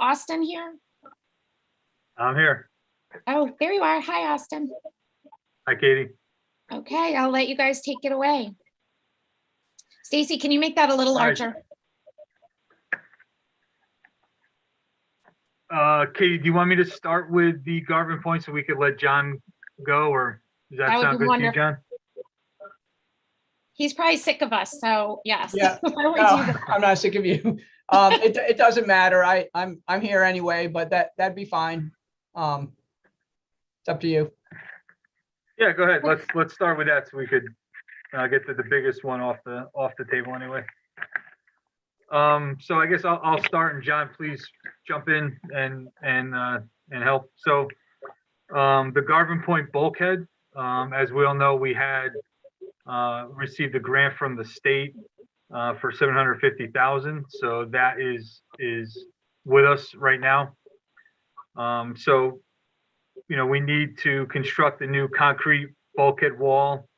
Austin here? I'm here. Oh, there you are. Hi, Austin. Hi, Katie. Okay, I'll let you guys take it away. Stacy, can you make that a little All right. larger? Katie, do you want me to start with the Garvin point so we could let John go, or does that That would sound be good to you, wonderful. John? He's probably sick of us, so yes. Yeah, Why don't we no, do that? I'm not sick of you. It doesn't matter. I'm here anyway, but that'd be fine. It's up to you. Yeah, go ahead. Let's start with that so we could get to the biggest one off the table anyway. So I guess I'll start, and John, please jump in and help. So the Garvin Point bulkhead, as we all know, we had received a grant from the state for $750,000. So that is with us right now. So we need to construct a new concrete bulkhead wall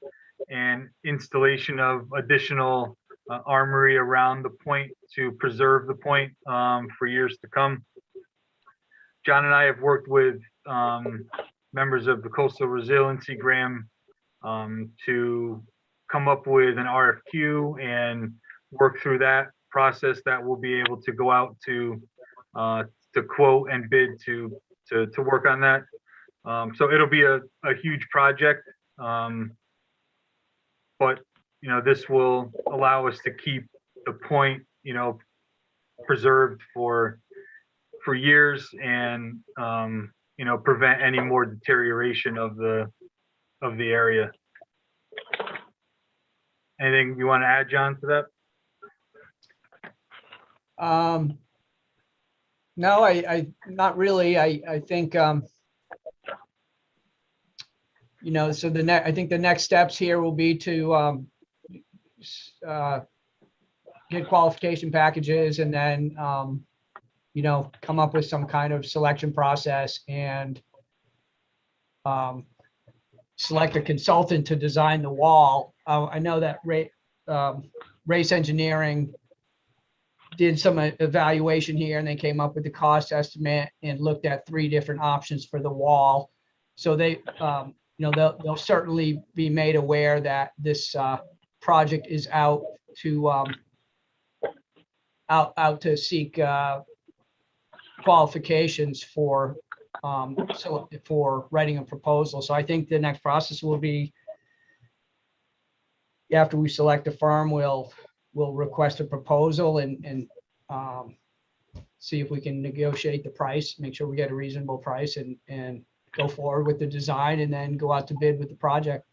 and installation of additional armory around the point to preserve the point for years to come. John and I have worked with members of the Coastal Resiliency Grant to come up with an RFQ and work through that process that we'll be able to go out to quote and bid to work on that. So it'll be a huge project, but this will allow us to keep the point preserved for years and prevent any more deterioration of the area. Anything you want to add, John, to that? No, I not really. I think so I think the next steps here will be to get qualification packages and then come up with some kind of selection process and select a consultant to design the wall. I know that Race Engineering did some evaluation here, and they came up with the cost estimate and looked at 3 different options for the wall. So they, they'll certainly be made aware that this project is out to seek qualifications for writing a proposal. So I think the next process will be, after we select a firm, we'll request a proposal and see if we can negotiate the price, make sure we get a reasonable price, and go forward with the design, and then go out to bid with the project.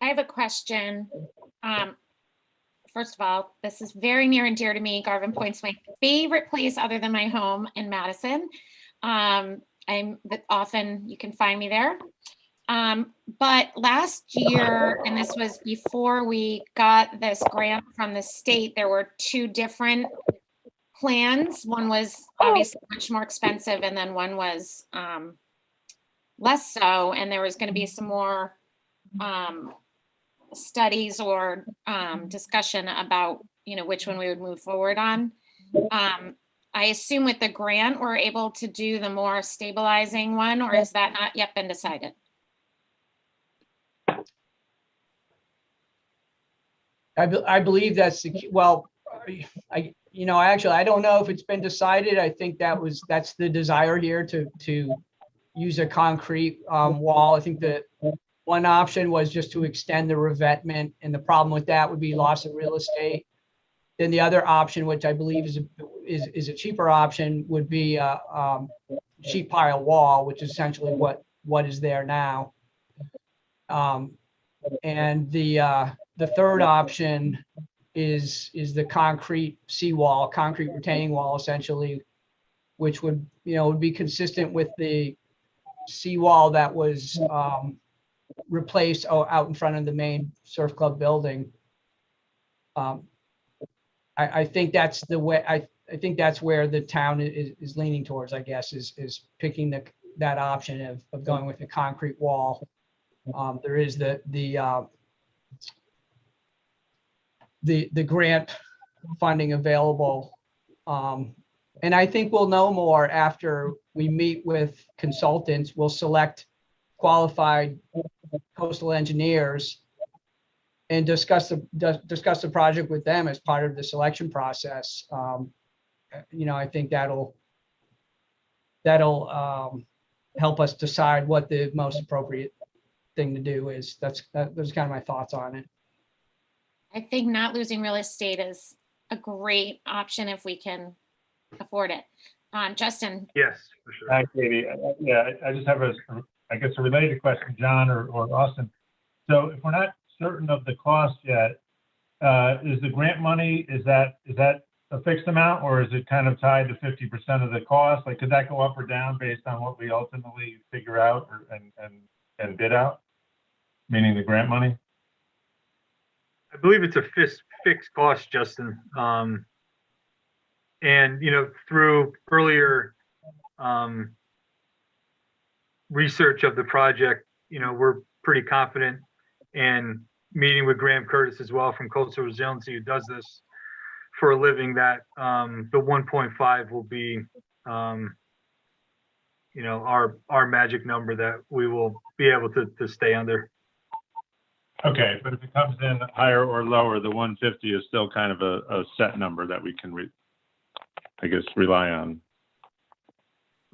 I have a question. First of all, this is very near and dear to me. Garvin Point's my favorite place other than my home in Madison. Often you can find me there. But last year, and this was before we got this grant from the state, there were 2 different plans. One was obviously much more expensive, and then one was less so. And there was going to be some more studies or discussion about which one we would move forward on. I assume with the grant we're able to do the more stabilizing one, or has that not yet been decided? I believe that's I don't know if it's been decided. I think that's the desire here to use a concrete wall. I think that one option was just to extend the revetment, and the problem with that would be loss of real estate. Then the other option, which I believe is a cheaper option, would be a sheet pile wall, which is essentially what is there now. And the third option is the concrete seawall, concrete retaining wall, essentially, which would be consistent with the seawall that was replaced out in front of the main surf club building. I think that's the way. I think that's where the town is leaning towards, I guess, is picking that option of going with the concrete wall. There is the grant funding available. And I think we'll know more after we meet with consultants. We'll select qualified coastal engineers and discuss the project with them as part of the selection process. I think that'll help us decide what the most appropriate thing to do is. Those are kind of my thoughts on it. I think not losing real estate is a great option if we can afford it. Justin. Yes, for sure. Hi, Katie. Yeah, I just have I guess a related question, John or Austin. So if we're not certain of the cost yet, is the grant money, is that a fixed amount, or is it kind of tied to 50% of the cost? Like, could that go up or down based on what we ultimately figure out and bid out, meaning the grant money? I believe it's a fixed cost, Justin. And, through earlier research of the project, we're pretty confident, and meeting with Graham Curtis as well from Coastal Resiliency, who does this for a living, that the 1.5 will be, our magic number that we will be able to stay under. Okay, but if it comes in higher or lower, the 150 is still kind of a set number that we can, rely on.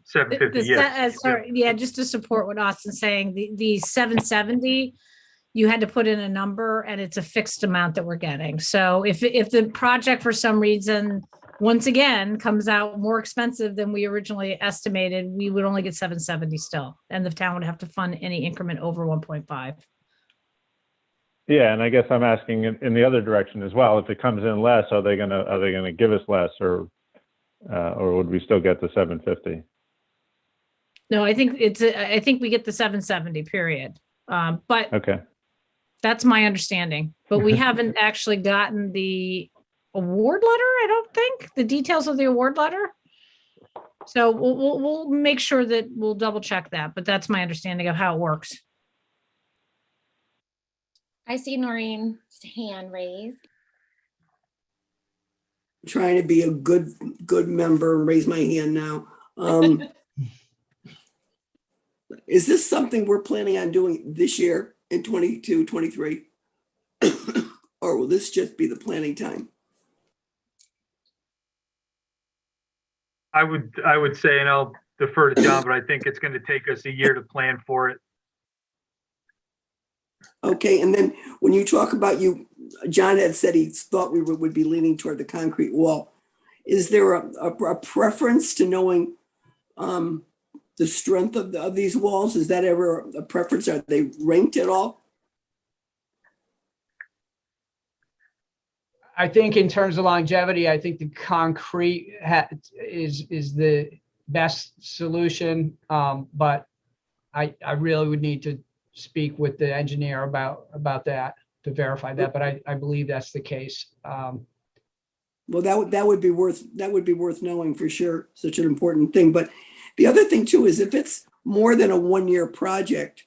750, yes. Sorry, yeah, just to support what Austin's saying, the 770, you had to put in a number and it's a fixed amount that we're getting. So if the project for some reason, once again, comes out more expensive than we originally estimated, we would only get 770 still, and the town would have to fund any increment over 1.5. Yeah, and I guess I'm asking in the other direction as well. If it comes in less, are they gonna give us less, or would we still get the 750? No, I think we get the 770 period. But Okay. That's my understanding, but we haven't actually gotten the award letter. I don't think the details of the award letter. So we'll make sure that we'll double check that, but that's my understanding of how it works. I see Noreen's hand raised. Trying to be a good member and raise my hand now. Is this something we're planning on doing this year in 22, 23? Or will this just be the planning time? I would say, and I'll defer to John, but I think it's going to take us a year to plan for it. Okay, and then when you talk about John had said he thought we would be leaning toward the concrete wall. Is there a preference to knowing the strength of these walls? Is that ever a preference? Are they ranked at all? I think in terms of longevity, I think the concrete is the best solution. But I really would need to speak with the engineer about that to verify that. But I believe that's the case. Well, that would be worth knowing for sure. Such an important thing. But the other thing too is if it's more than a 1-year project,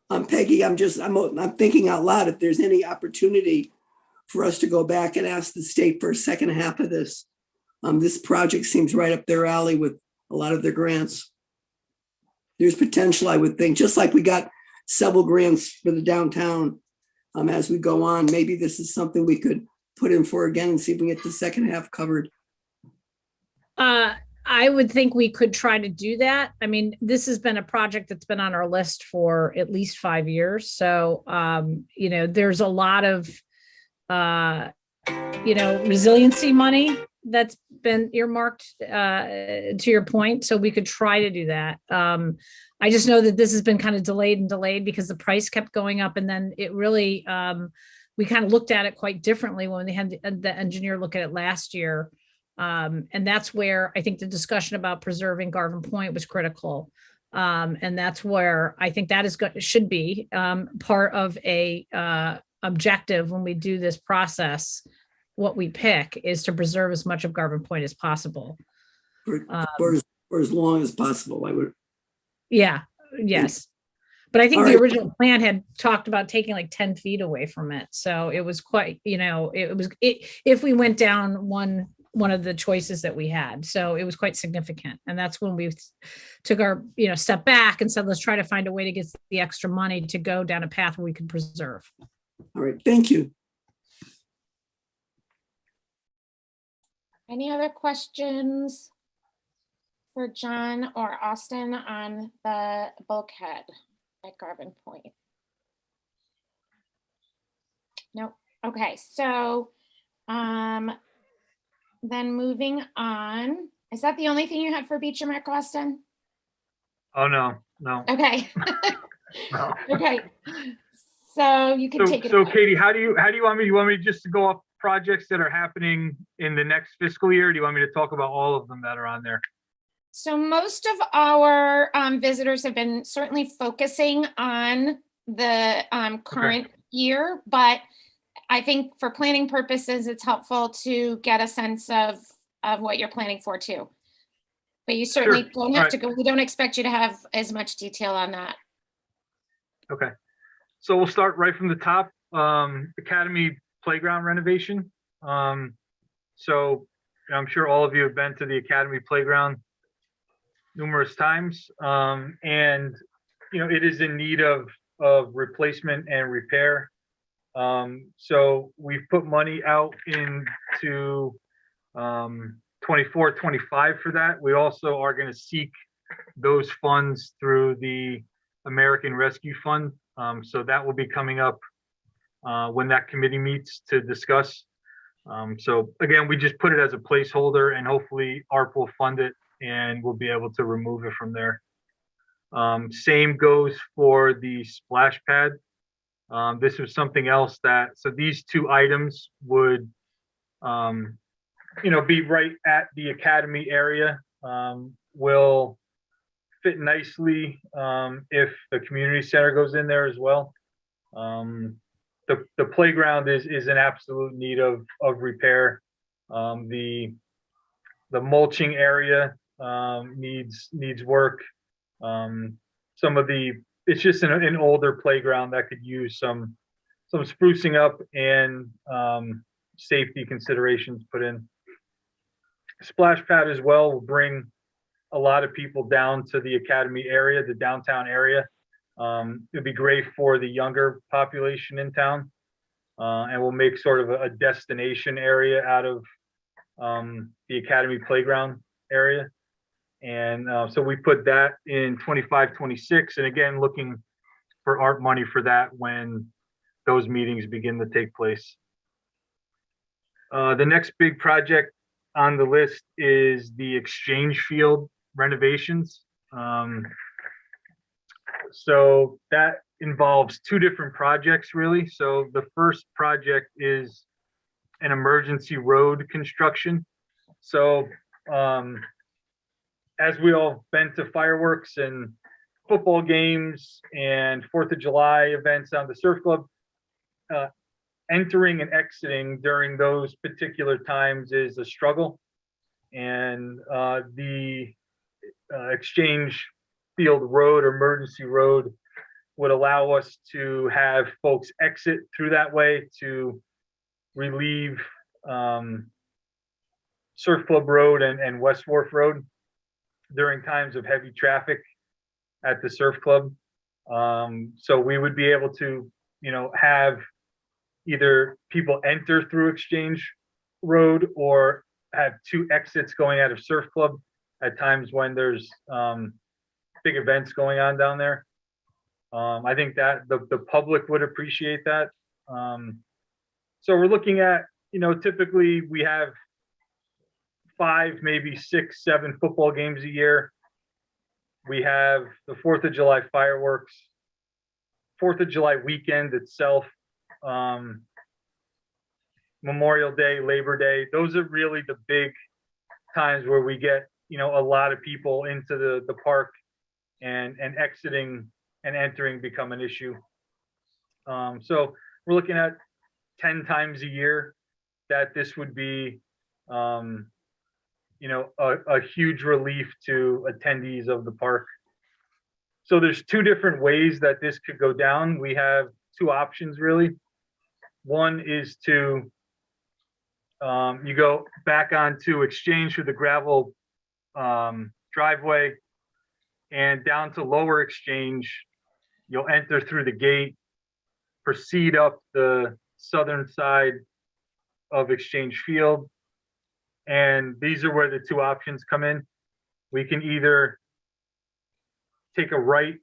Peggy, I'm thinking out loud. If there's any opportunity for us to go back and ask the state for a second half of this, this project seems right up their alley with a lot of their grants. There's potential, I would think, just like we got several grants for the downtown. As we go on, maybe this is something we could put in for again and see if we can get the second half covered. I would think we could try to do that. I mean, this has been a project that's been on our list for at least 5 years. So, there's a lot of, resiliency money that's been earmarked, to your point. So we could try to do that. I just know that this has been kind of delayed because the price kept going up, and then it really, we kind of looked at it quite differently when they had the engineer look at it last year. And that's where I think the discussion about preserving Garvin Point was critical. And that's where I think that should be part of a objective when we do this process. What we pick is to preserve as much of Garvin Point as possible. For as long as possible, I would. Yeah, yes. But I think All the right. original plan had talked about taking like 10 feet away from it. So it was quite, if we went down one of the choices that we had. So it was quite significant. And that's when we took our, step back and said, let's try to find a way to get the extra money to go down a path where we could preserve. All right, thank you. Any other questions for John or Austin on the bulkhead at Garvin Point? No. Okay, so then moving on, is that the only thing you had for Beach and Rec, Austin? Oh, no. Okay. No. Okay. So you can take it. So away. Katie, how do you want me? You want me just to go off projects that are happening in the next fiscal year? Or do you want me to talk about all of them that are on there? So most of our visitors have been certainly focusing on the current year, but I think for planning purposes, it's helpful to get a sense of what you're planning for too. But you certainly Sure. don't have All to go. We don't expect you to have as much detail on that. Okay. So we'll start right from the top. Academy playground renovation. So I'm sure all of you have been to the Academy playground numerous times. And it is in need of replacement and repair. So we've put money out into 24, 25 for that. We also are going to seek those funds through the American Rescue Fund. So that will be coming up when that committee meets to discuss. So again, we just put it as a placeholder, and hopefully ARP will fund it and we'll be able to remove it from there. Same goes for the splash pad. This was something else so these two items would, be right at the Academy area. Will fit nicely if the community center goes in there as well. The playground is in absolute need of repair. The mulching area needs work. It's just an older playground that could use some sprucing up and safety considerations put in. Splash pad as well will bring a lot of people down to the Academy area, the downtown area. It'd be great for the younger population in town, and we'll make sort of a destination area out of the Academy playground area. And so we put that in 25, 26, and again, looking for ARP money for that when those meetings begin to take place. The next big project on the list is the exchange field renovations. So that involves two different projects, really. So the first project is an emergency road construction. So as we all been to fireworks and football games and 4th of July events on the surf club, entering and exiting during those particular times is a struggle. And the exchange field road or emergency road would allow us to have folks exit through that way to relieve Surf Club Road and West Wharf Road during times of heavy traffic at the surf club. So we would be able to, have either people enter through Exchange Road or have two exits going out of Surf Club at times when there's big events going on down there. I think that the public would appreciate that. So we're looking at, typically we have 5, maybe 6, 7 football games a year. We have the 4th of July fireworks, 4th of July weekend itself, Memorial Day, Labor Day. Those are really the big times where we get, a lot of people into the park, and exiting and entering become an issue. So we're looking at 10 times a year that this would be, a huge relief to attendees of the park. So there's two different ways that this could go down. We have two options really. One is to, you go back onto Exchange through the gravel driveway and down to Lower Exchange. You'll enter through the gate, proceed up the southern side of Exchange Field. And these are where the two options come in. We can either take a right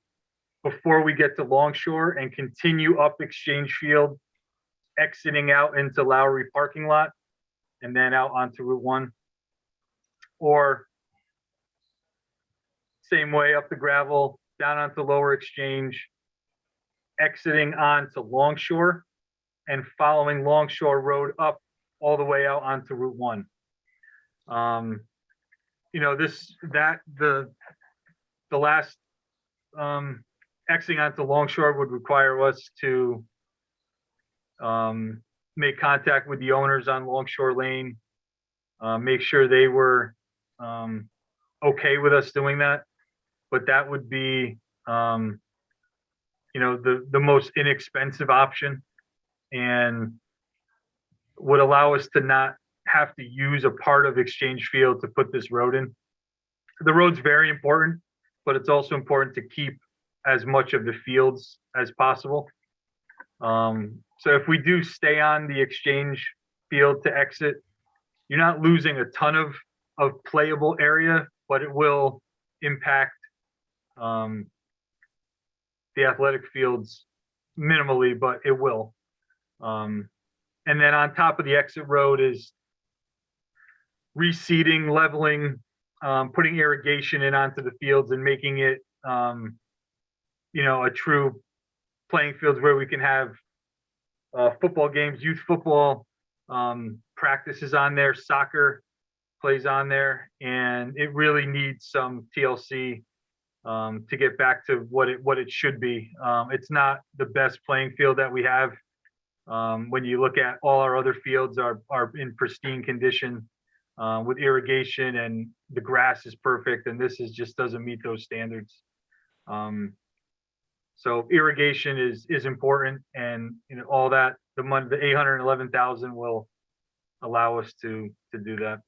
before we get to Longshore and continue up Exchange Field, exiting out into Lowry parking lot and then out onto Route 1. Or same way up the gravel, down onto Lower Exchange, exiting onto Longshore and following Longshore Road up all the way out onto Route 1. You know, the last exiting onto Longshore would require us to make contact with the owners on Longshore Lane, make sure they were okay with us doing that. But that would be, you know, the most inexpensive option and would allow us to not have to use a part of Exchange Field to put this road in. The road's very important, but it's also important to keep as much of the fields as possible. So if we do stay on the Exchange Field to exit, you're not losing a ton of playable area, but it will impact the athletic fields minimally, but it will. And then on top of the exit road is reseeding, leveling, putting irrigation in onto the fields and making it, you know, a true playing fields where we can have football games, youth football practices on there, soccer plays on there, and it really needs some TLC to get back to what it should be. It's not the best playing field that we have. When you look at all our other fields are in pristine condition with irrigation, and the grass is perfect, and this just doesn't meet those standards. So irrigation is important, and you know all that the money, the 811,000 will allow us to do that.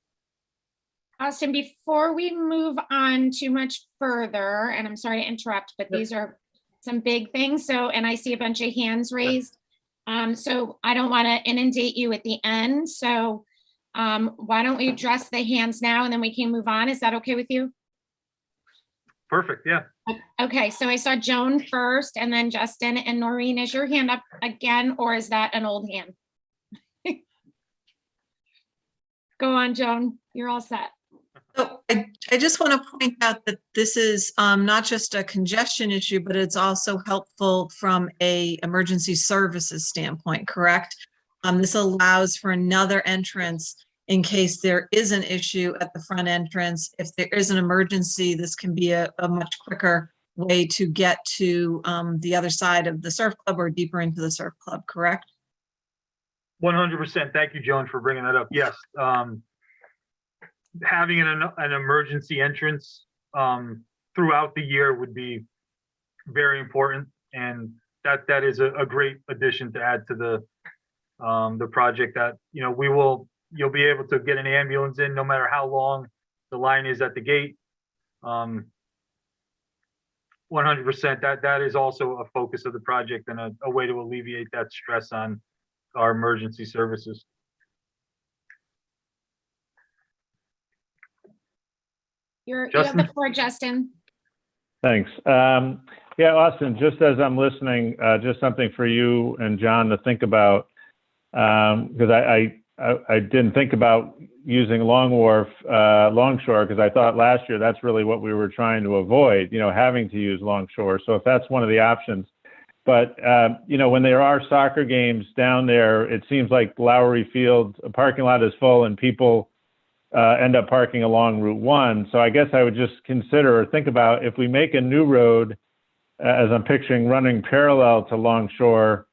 Austin, before we move on too much further, and I'm sorry to interrupt, but these are some big things. So, and I see a bunch of hands raised. So I don't want to inundate you at the end. So why don't we address the hands now and then we can move on? Is that okay with you? Perfect, yeah. Okay, so I saw Joan first and then Justin and Noreen. Is your hand up again, or is that an old hand? Go on, Joan, you're all set. So I just want to point out that this is not just a congestion issue, but it's also helpful from a emergency services standpoint, correct? This allows for another entrance in case there is an issue at the front entrance. If there is an emergency, this can be a much quicker way to get to the other side of the surf club or deeper into the surf club, correct? 100%. Thank you, Joan, for bringing that up. Yes. Having an emergency entrance throughout the year would be very important, and that is a great addition to add to the project. That you know you'll be able to get an ambulance in no matter how long the line is at the gate. 100%. That is also a focus of the project and a way to alleviate that stress on our emergency services. You have the floor, Justin. Thanks. Yeah, Austin, just as I'm listening, just something for you and John to think about, because I didn't think about using Longshore, because I thought last year that's really what we were trying to avoid, having to use Longshore. So if that's one of the options. But, when there are soccer games down there, it seems like Lowry Field, a parking lot is full and people end up parking along Route 1. So I guess I would just consider or think about if we make a new road, as I'm picturing running parallel to Longshore,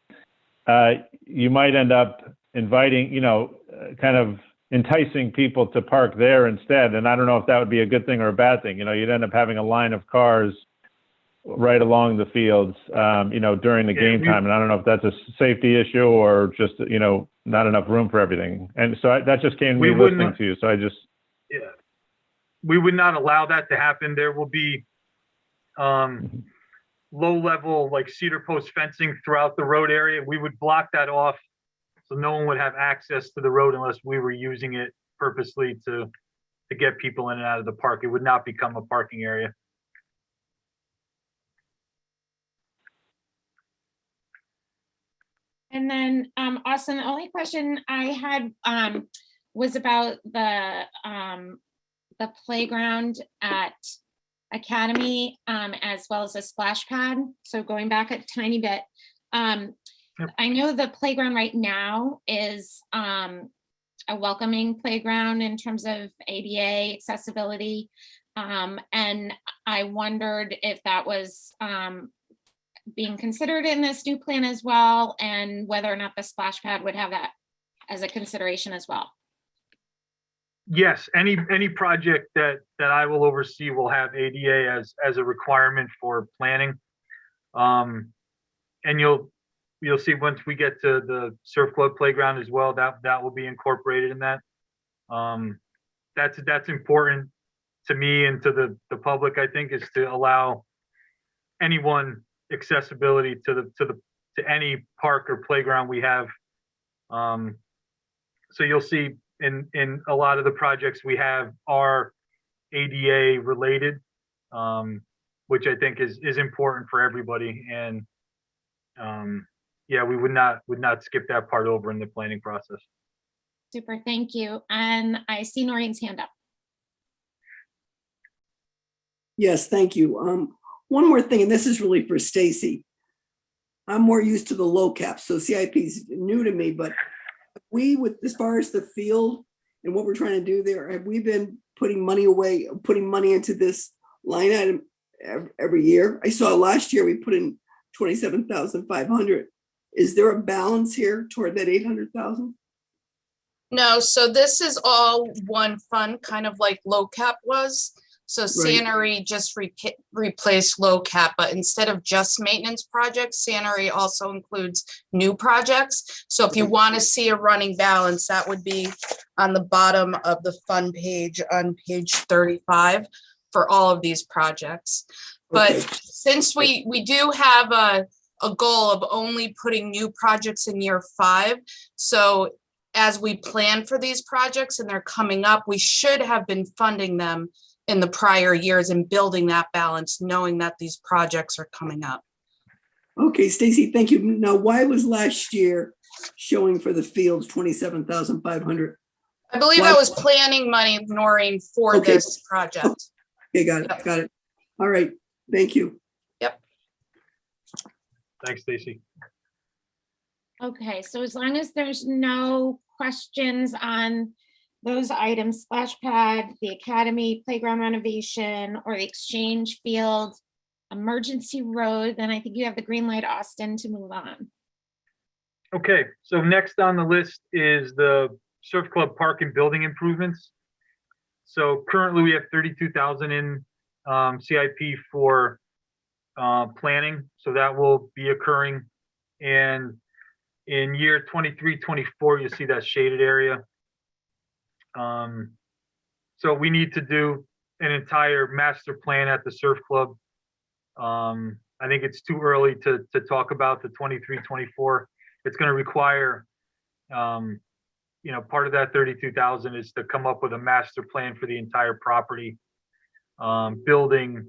you might end up inviting, kind of enticing people to park there instead. And I don't know if that would be a good thing or a bad thing. You'd end up having a line of cars right along the fields, during the Yeah, game time. And I don't know if that's a safety issue or just, not enough room for everything. And so that just came to me listening to you. So Yeah, we would not allow that to happen. There will be low level, like cedar post fencing throughout the road area. We would block that off so no one would have access to the road unless we were using it purposely to get people in and out of the park. It would not become a parking area. And then, Austin, the only question I had was about the playground at Academy, as well as a splash pad. So going back a tiny bit, Yep. I know the playground right now is a welcoming playground in terms of ADA accessibility. And I wondered if that was being considered in this new plan as well, and whether or not the splash pad would have that as a consideration as well. Yes, any project that I will oversee will have ADA as a requirement for planning. And you'll see once we get to the surf club playground as well, that will be incorporated in that. That's important to me and to the public, I think, is to allow anyone accessibility to any park or playground we have. So you'll see in a lot of the projects we have are ADA related, which I think is important for everybody. And yeah, we would not skip that part over in the planning process. Super, thank you. And I see Noreen's hand up. Yes, thank you. One more thing, and this is really for Stacy. I'm more used to the low cap, so CIP is new to me, but as far as the field and what we're trying to do there, have we been putting money into this line item every year? I saw last year we put in 27,500. Is there a balance here toward that 800,000? No, so this is all one fund, kind of like low cap was. So Sanary just replaced low cap, but instead of just maintenance projects, Sanary also includes new projects. So if you want to see a running balance, that would be on the bottom of the fund page on page 35 for all of these projects. But since we do have a goal of only putting new projects in year 5, so as we plan for these projects and they're coming up, we should have been funding them in the prior years and building that balance, knowing that these projects are coming up. Okay, Stacy, thank you. Now, why was last year showing for the fields 27,500? I believe that was planning money, Noreen, for this project. Okay, got it. Got it. All right, thank you. Yep. Thanks, Stacy. Okay, so as long as there's no questions on those items, splash pad, the academy, playground renovation, or the exchange field, emergency road, then I think you have the green light, Austin, to move on. Okay, so next on the list is the surf club park and building improvements. So currently we have 32,000 in CIP for planning. So that will be occurring. And in year 23-24, you'll see that shaded area. So we need to do an entire master plan at the surf club. I think it's too early to talk about the 23-24. It's going to require, part of that 32,000 is to come up with a master plan for the entire property, building,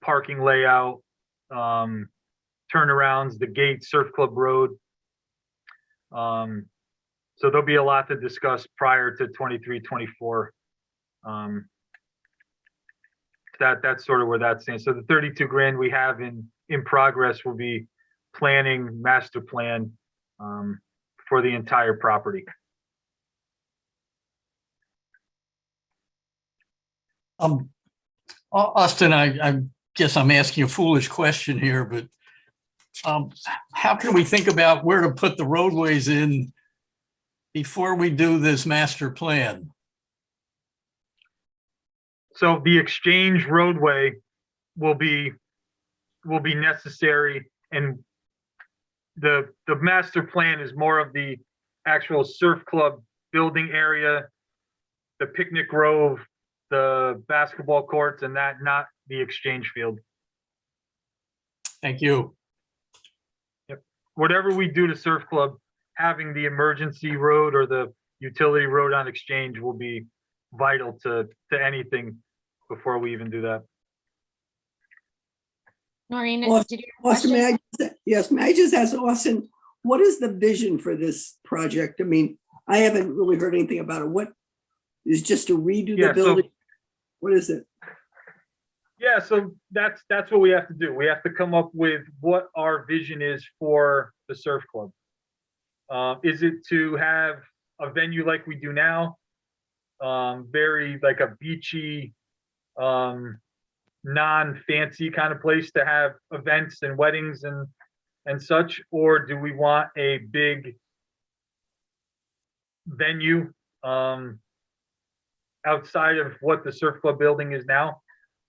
parking layout, turnarounds, the gate, surf club road. So there'll be a lot to discuss prior to 23-24. That's sort of where that stands. So the 32 grand we have in progress will be planning master plan for the entire property. Austin, I guess I'm asking a foolish question here, but how can we think about where to put the roadways in before we do this master plan? So the exchange roadway will be will be necessary. And the master plan is more of the actual surf club building area, the picnic grove, the basketball courts, and that, not the exchange field. Thank you. Whatever we do to surf club, having the emergency road or the utility road on exchange will be vital to anything before we even do that. Noreen, Austin, did you have a Austin, question? may I just ask Austin, what is the vision for this project? I mean, I haven't really heard anything about it. What is just to redo the building? What is it? Yeah, so that's what we have to do. We have to come up with what our vision is for the surf club. Is it to have a venue like we do now? Very like a beachy, non-fancy kind of place to have events and weddings and such? Or do we want a big venue outside of what the surf club building is now?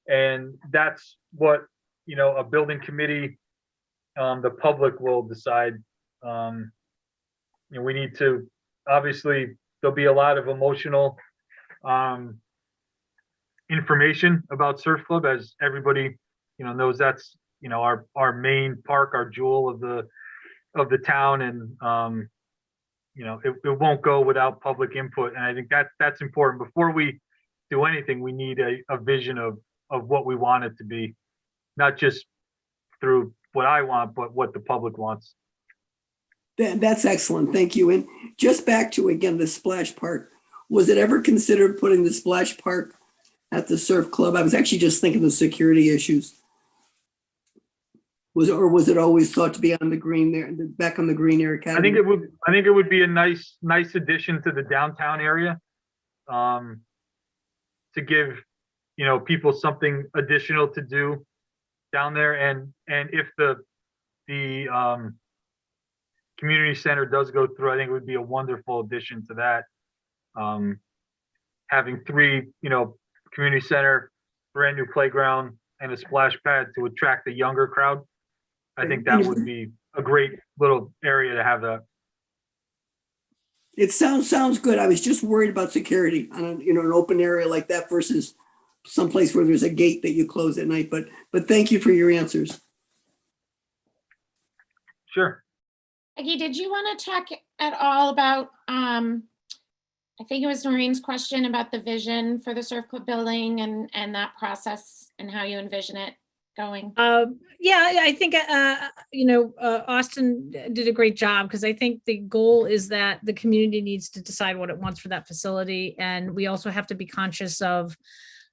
And that's what, a building committee, the public will decide. We need to, obviously, there'll be a lot of emotional information about surf club, as everybody, knows. That's, our main park, our jewel of the town. And, it won't go without public input. And I think that's important. Before we do anything, we need a vision of what we want it to be, not just through what I want, but what the public wants. That's excellent. Thank you. And just back to, again, the splash park. Was it ever considered putting the splash park at the surf club? I was actually just thinking of security issues. Was it always thought to be on the green there, back on the green area? I think it would be a nice addition to the downtown area, to give, people something additional to do down there. And if the community center does go through, I think it would be a wonderful addition to that. Having 3, community center, brand new playground, and a splash pad to attract the younger crowd. I think that would be a great little area to have that. It sounds good. I was just worried about security on an open area like that versus someplace where there's a gate that you close at night. But thank you for your answers. Sure. Peggy, did you want to talk at all about, I think it was Noreen's question about the vision for the surf club building and that process and how you envision it going? Yeah, I think, Austin did a great job, because I think the goal is that the community needs to decide what it wants for that facility. And we also have to be conscious of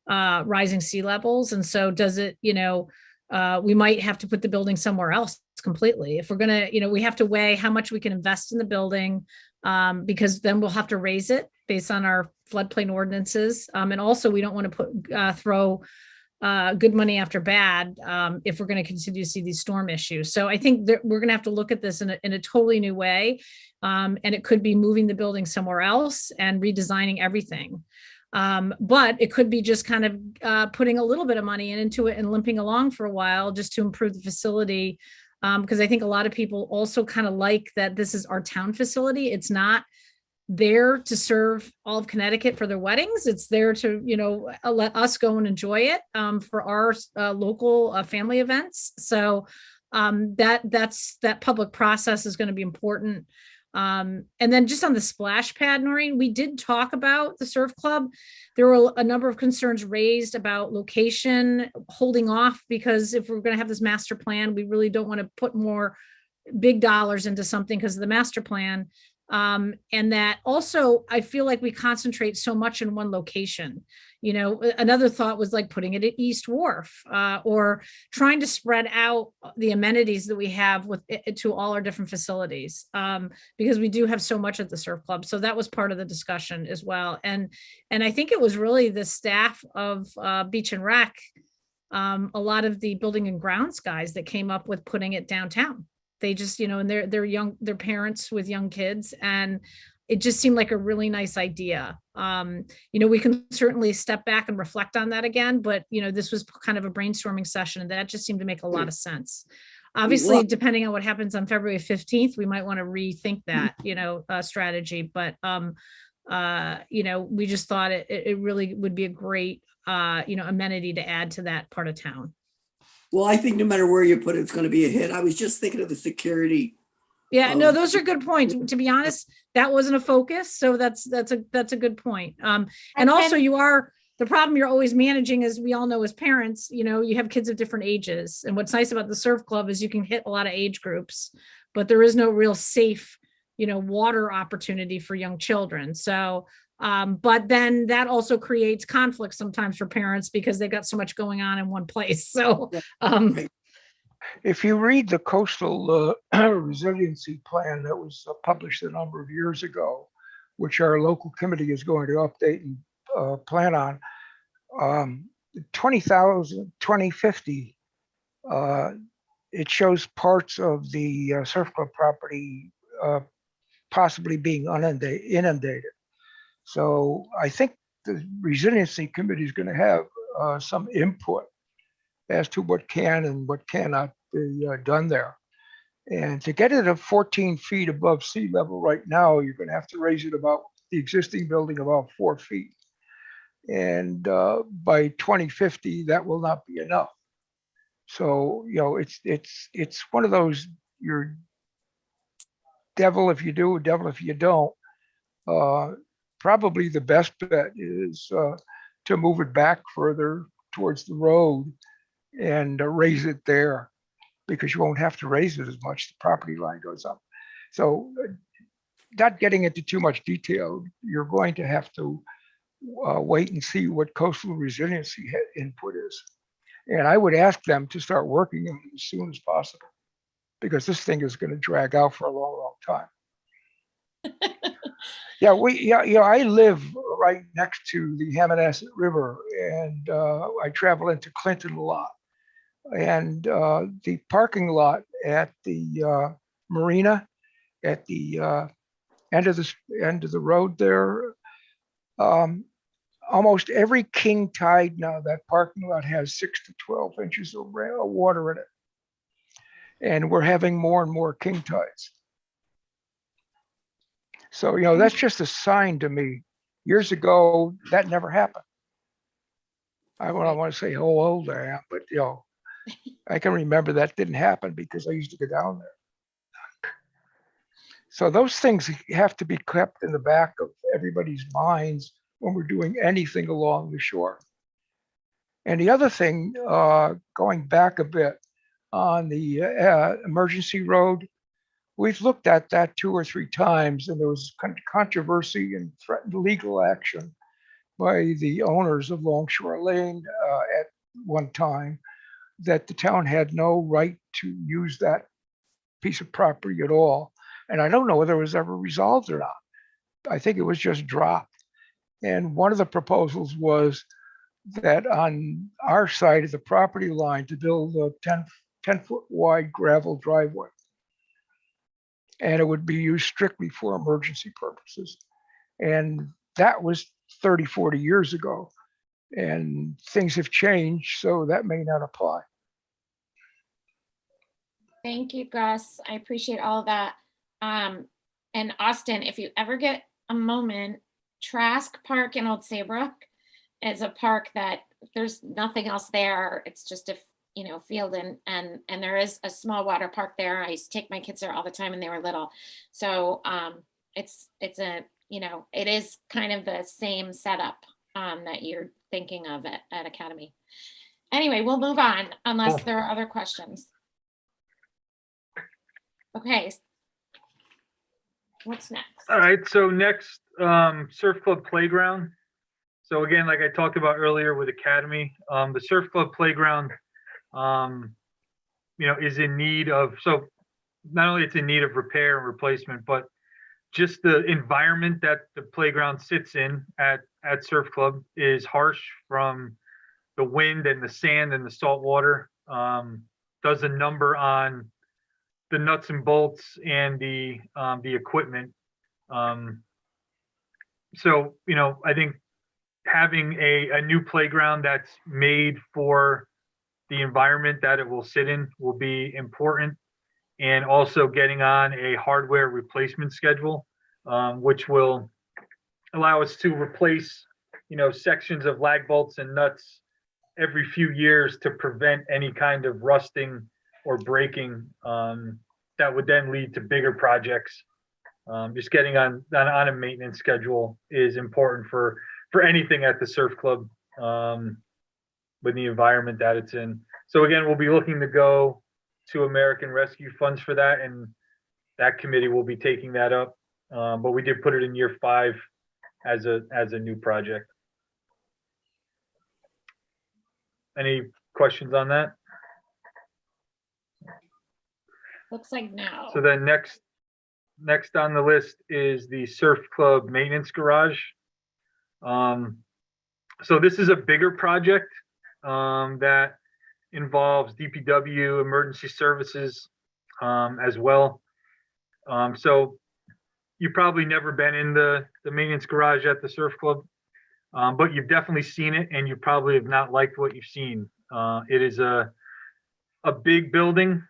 rising sea levels. And so does it, we might have to put the building somewhere else completely. If we're going to, we have to weigh how much we can invest in the building, because then we'll have to raise it based on our floodplain ordinances. And also we don't want to throw good money after bad if we're going to continue to see these storm issues. So I think that we're going to have to look at this in a totally new way. And it could be moving the building somewhere else and redesigning everything. But it could be just kind of putting a little bit of money into it and limping along for a while just to improve the facility. Because I think a lot of people also kind of like that this is our town facility. It's not there to serve all of Connecticut for their weddings. It's there to, let us go and enjoy it for our local family events. So that public process is going to be important. And then just on the splash pad, Noreen, we did talk about the surf club. There were a number of concerns raised about location, holding off, because if we're going to have this master plan, we really don't want to put more big dollars into something because of the master plan. And that also, I feel like we concentrate so much in one location. Another thought was like putting it at East Wharf, or trying to spread out the amenities that we have to all our different facilities, because we do have so much at the surf club. So that was part of the discussion as well. And I think it was really the staff of Beach and Rec, a lot of the building and grounds guys that came up with putting it downtown. They just, and they're young, they're parents with young kids, and it just seemed like a really nice idea. We can certainly step back and reflect on that again, but this was kind of a brainstorming session and that just seemed to make a lot of sense. Obviously, depending on what happens on February 15th, we might want to rethink that, strategy, but we just thought it really would be a great, amenity to add to that part of town. Well, I think no matter where you put it, it's going to be a hit. I was just thinking of the security. Yeah, no, those are good points. To be honest, that wasn't a focus. So that's a good point. And also the problem you're always managing, as we all know as parents, you have kids of different ages. And what's nice about the surf club is you can hit a lot of age groups, but there is no real safe, water opportunity for young children. So, but then that also creates conflict sometimes for parents because they've got so much going on in one place. So, if you read the coastal resiliency plan that was published a number of years ago, which our local committee is going to update and plan on, 2050, it shows parts of the surf club property possibly being inundated. So I think the resiliency committee is going to have some input as to what can and what cannot be done there. And to get it at 14 feet above sea level right now, you're going to have to raise it about the existing building about 4 feet. And by 2050, that will not be enough. So, it's one of those, you're devil if you do, devil if you don't. Probably the best bet is to move it back further towards the road and raise it there, because you won't have to raise it as much. The property line goes up. So not getting into too much detail, you're going to have to wait and see what coastal resiliency input is. And I would ask them to start working on it as soon as possible, because this thing is going to drag out for a long, long time. I live right next to the Hammonasset River, and I travel into Clinton a lot. And the parking lot at the marina, at the end of the road there, almost every king tide now, that parking lot has 6 to 12 inches of water in it. And we're having more and more king tides. So, that's just a sign to me. Years ago, that never happened. I don't want to say how old I am, but, I can remember that didn't happen because I used to go down there. So those things have to be kept in the back of everybody's minds when we're doing anything along the shore. And the other thing, going back a bit on the emergency road, we've looked at that 2 or 3 times, and there was controversy and threatened legal action by the owners of Longshore Lane at one time, that the town had no right to use that piece of property at all. And I don't know whether it was ever resolved or not. I think it was just dropped. And one of the proposals was that on our side of the property line to build a 10-foot wide gravel driveway. And it would be used strictly for emergency purposes. And that was 30, 40 years ago. And things have changed, so that may not apply. Thank you, Gus. I appreciate all of that. And Austin, if you ever get a moment, Trask Park in Old Saybrook is a park that there's nothing else there. It's just a field, and there is a small water park there. I used to take my kids there all the time when they were little. So it's a it is kind of the same setup that you're thinking of at Academy. Anyway, we'll move on unless there are other questions. Okay. What's next? All right, so next, Surf Club Playground. So again, like I talked about earlier with Academy, the Surf Club Playground, is in need of, so not only it's in need of repair and replacement, but just the environment that the playground sits in at Surf Club is harsh, from the wind and the sand and the salt water. Does a number on the nuts and bolts and the equipment. So, I think having a new playground that's made for the environment that it will sit in will be important. And also getting on a hardware replacement schedule, which will allow us to replace, sections of lag bolts and nuts every few years to prevent any kind of rusting or breaking, that would then lead to bigger projects. Just getting on a maintenance schedule is important for anything at the surf club, with the environment that it's in. So again, we'll be looking to go to American Rescue Funds for that, and that committee will be taking that up. But we did put it in year 5 as a new project. Any questions on that? Looks like no. So then next on the list is the surf club maintenance garage. So this is a bigger project, that involves DPW, emergency services, as well. So you've probably never been in the maintenance garage at the surf club, but you've definitely seen it, and you probably have not liked what you've seen. It is a big building,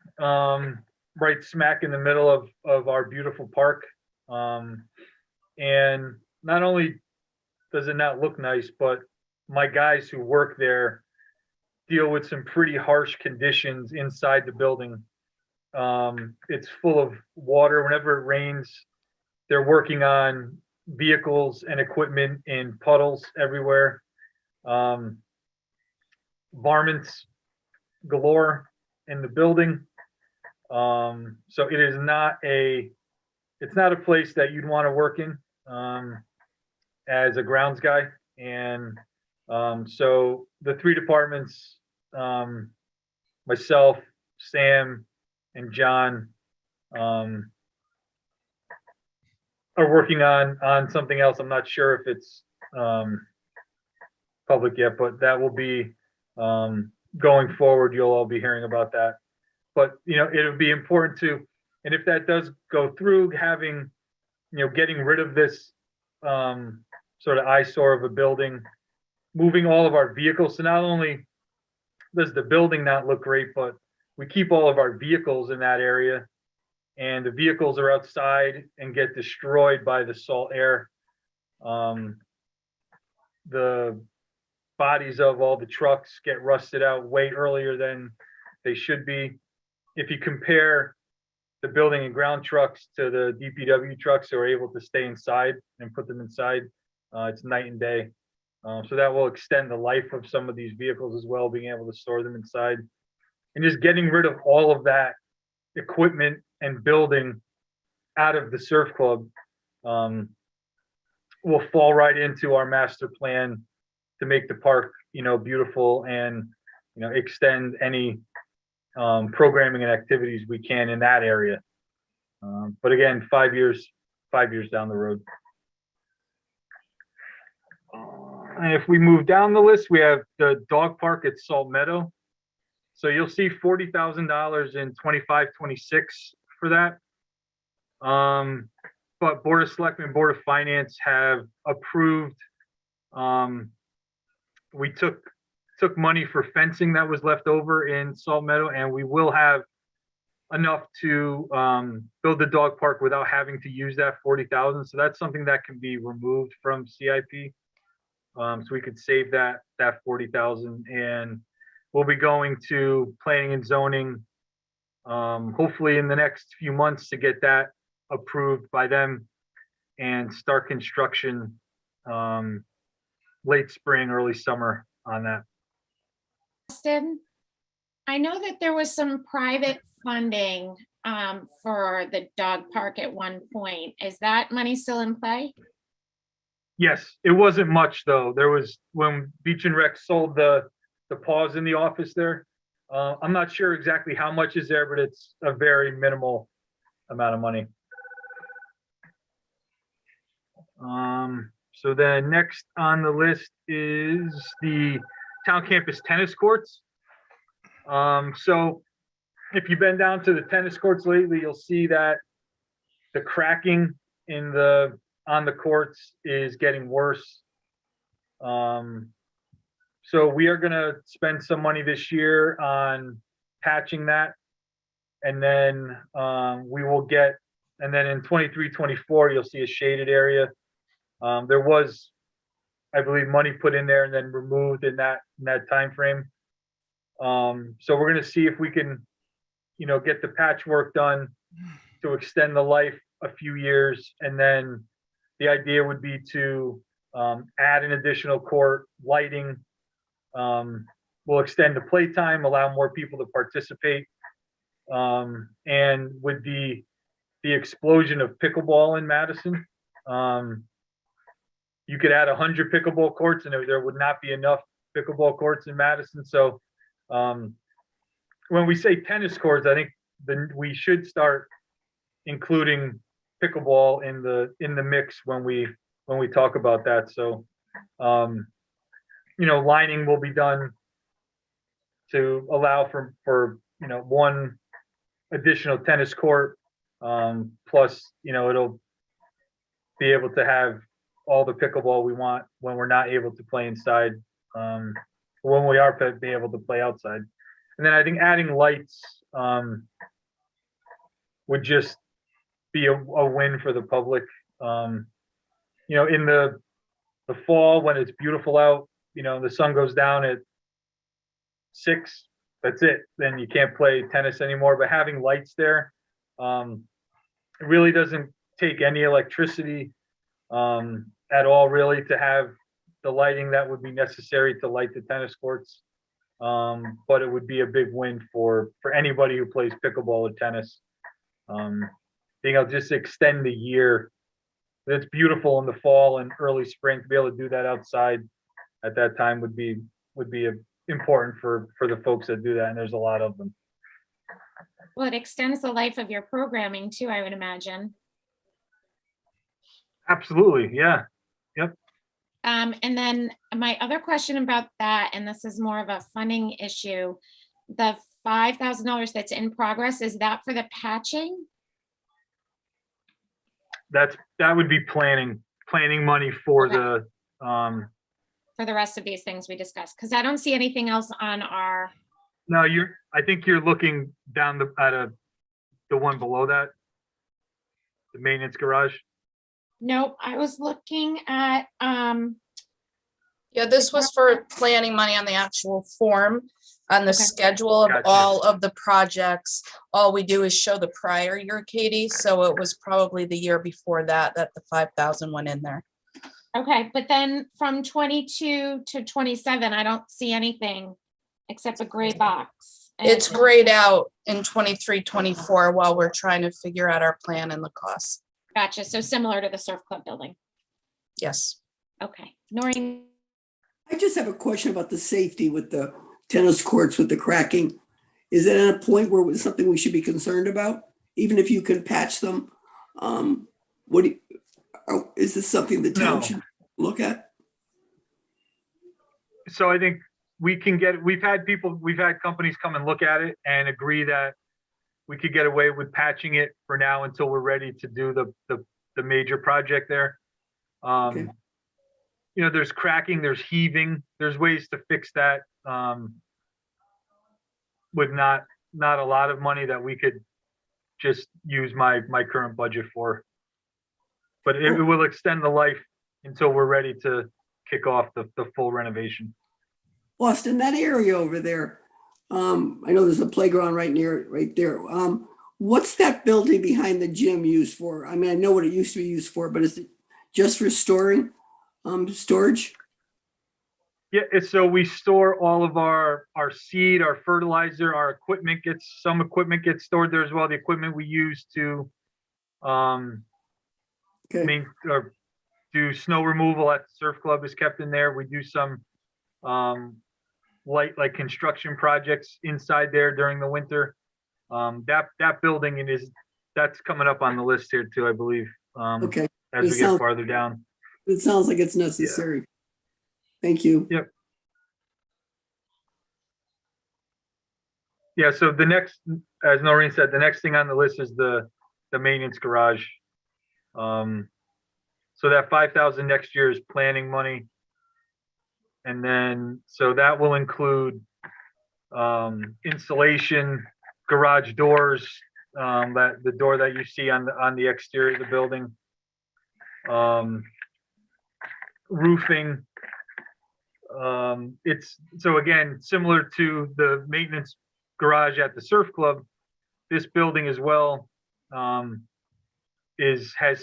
right smack in the middle of our beautiful park. And not only does it not look nice, but my guys who work there deal with some pretty harsh conditions inside the building. It's full of water. Whenever it rains, they're working on vehicles and equipment in puddles everywhere. Varmints galore in the building. So it's not a place that you'd want to work in, as a grounds guy. And so the 3 departments, myself, Sam, and John, are working on something else. I'm not sure if it's public yet, but that will be, going forward. You'll all be hearing about that. But it'll be important to, and if that does go through, having, getting rid of this sort of eyesore of a building, moving all of our vehicles. So not only does the building not look great, but we keep all of our vehicles in that area, and the vehicles are outside and get destroyed by the salt air. The bodies of all the trucks get rusted out way earlier than they should be. If you compare the building and ground trucks to the DPW trucks who are able to stay inside and put them inside, it's night and day. So that will extend the life of some of these vehicles as well, being able to store them inside. And just getting rid of all of that equipment and building out of the surf club will fall right into our master plan to make the park, beautiful, and, extend any programming and activities we can in that area. But again, 5 years down the road. And if we move down the list, we have the dog park at Salt Meadow. So you'll see $40,000 in 25-26 for that. But Board of Selectmen, Board of Finance have approved. We took money for fencing that was left over in Salt Meadow, and we will have enough to build the dog park without having to use that $40,000. So that's something that can be removed from CIP. So we could save that $40,000, and we'll be going to planning and zoning, hopefully in the next few months, to get that approved by them and start construction late spring, early summer on that. Austin, I know that there was some private funding for the dog park at one point. Is that money still in play? Yes, it wasn't much though. There was, when Beach and Rec sold the paws in the office there. I'm not sure exactly how much is there, but it's a very minimal amount of money. So then next on the list is the town campus tennis courts. So if you've been down to the tennis courts lately, you'll see that the cracking in the on the courts is getting worse. So we are gonna spend some money this year on patching that. And then we will get, and then in 23-24, you'll see a shaded area. There was, I believe, money put in there and then removed in that time frame. So we're gonna see if we can, get the patchwork done to extend the life a few years. And then the idea would be to add an additional court, lighting. We'll extend the playtime, allow more people to participate. And with the explosion of pickleball in Madison, you could add 100 pickleball courts and there would not be enough pickleball courts in Madison. So when we say tennis courts, I think we should start including pickleball in the mix when we talk about that. So lining will be done to allow for one additional tennis court, plus it'll be able to have all the pickleball we want when we're not able to play inside, when we are be able to play outside. And then I think adding lights would just be a win for the public. In the fall when it's beautiful out, the sun goes down at 6, that's it. Then you can't play tennis anymore. But having lights there, it really doesn't take any electricity at all, really, to have the lighting that would be necessary to light the tennis courts. But it would be a big win for anybody who plays pickleball or tennis. Being able to just extend the year. It's beautiful in the fall and early spring, to be able to do that outside at that time would be important for the folks that do that, and there's a lot of them. Well, it extends the life of your programming too, I would imagine. Absolutely, yeah. Yep. And then my other question about that, and this is more of a funding issue, the $5,000 that's in progress, is that for the patching? That would be planning money for Okay. For the rest of these things we discussed, because I don't see anything else on our. No, I think you're looking down the one below that, the maintenance garage. Nope, I was looking at, Yeah, this was for planning money on the actual form, on the Okay. schedule of Gotcha. all of the projects. All we do is show the prior year, Katie, so it was probably the year before that the 5,000 went in there. okay, but then from 22 to 27, I don't see anything except a gray box. And It's grayed out in 23, 24 while we're trying to figure out our plan and the costs. Gotcha, so similar to the surf club building. Yes. Okay, Noreen. I just have a question about the safety with the tennis courts with the cracking. Is it at a point where it's something we should be concerned about? Even if you can patch them, is this something the town No. should look at? So I think we've had companies come and look at it and agree that we could get away with patching it for now until we're ready to do the major project there. Okay. There's cracking, there's heaving, there's ways to fix that with not a lot of money that we could just use my current budget for. But it will extend the life until we're ready to kick off the full renovation. Austin, that area over there, I know there's a playground right there. What's that building behind the gym used for? I mean, I know what it used to be used for, but is it just for storage? Yeah, so we store all of our seed, our fertilizer, our equipment some equipment gets stored there as well. The equipment we use to Okay. or do snow removal at the surf club is kept in there. We do some light construction projects inside there during the winter. That building that's coming up on the list here too, I believe. Okay. As we get farther down. It sounds like it's necessary. Thank you. Yep. Yeah, so the next, as Noreen said, the next thing on the list is the maintenance garage. So So that 5,000 next year is planning money. And then, so that will include insulation, garage doors, that the door that you see on the exterior of the building, roofing. It's, so again, similar to the maintenance garage at the surf club, this building as well has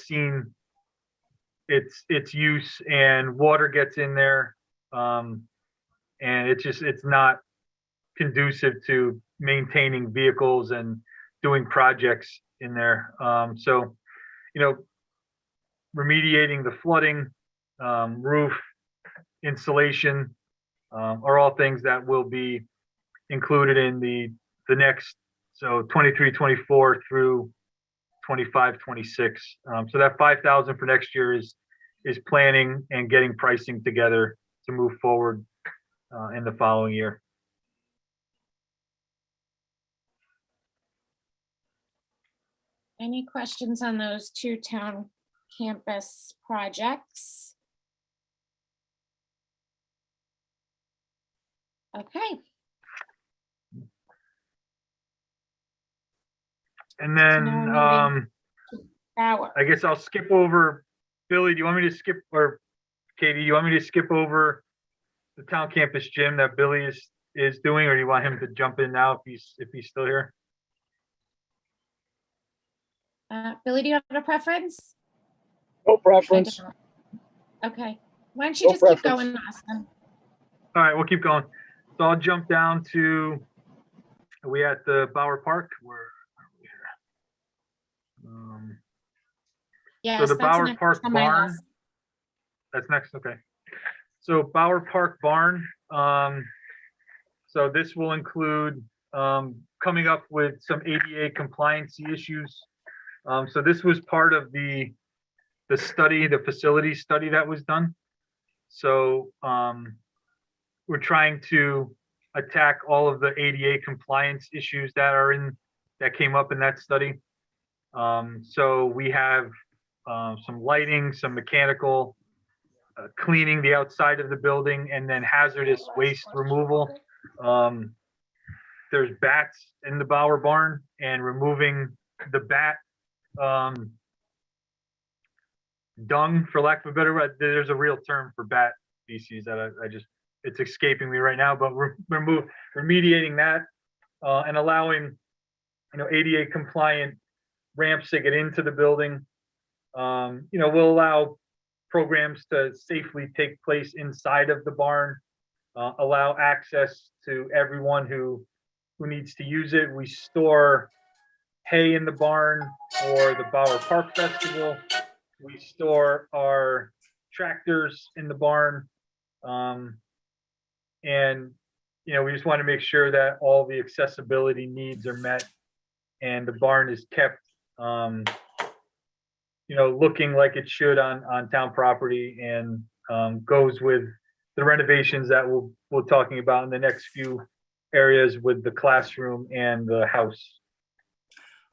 seen its use, and water gets in there, and it's not conducive to maintaining vehicles and doing projects in there. So, you know, remediating the flooding, roof, insulation, are all things that will be included in the next, so 23, 24 through 25, 26. So that 5,000 for next year is planning and getting pricing together to move forward in the following year. Any questions on those two town campus projects? Okay. And So then, now we're moving to Bauer. I guess I'll skip over, Billy, do you want me to skip, or Katie, you want me to skip over the town campus gym that Billy is doing, or do you want him to jump in now if he's still here? Billy, do you have a preference? No preference. Okay, why don't you No just keep preference. going, Austin? All right, we'll keep going. So I'll jump down to, are we at the Bauer Park? Where are we here? Yes, So the that's Bauer next Park on my Barn, list. that's next, okay. So Bauer Park Barn, so this will include coming up with some ADA compliancy issues. So this was part of the study, the facility study that was done. So we're trying to attack all of the ADA compliance issues that came up in that study. So we have some lighting, some mechanical, cleaning the outside of the building, and then hazardous waste removal. There's bats in the Bauer Barn, and removing the bat dung, for lack of a better word. There's a real term for bat species that I just, it's escaping me right now, but remediating that and allowing, you know, ADA compliant ramps to get into the building. You know, will allow programs to safely take place inside of the barn, allow access to everyone who needs to use it. We store hay in the barn for the Bauer Park Festival. We store our tractors in the barn. And, you know, we just want to make sure that all the accessibility needs are met and the barn is kept, you know, looking like it should on town property, and goes with the renovations that we're talking about in the next few areas with the classroom and the house.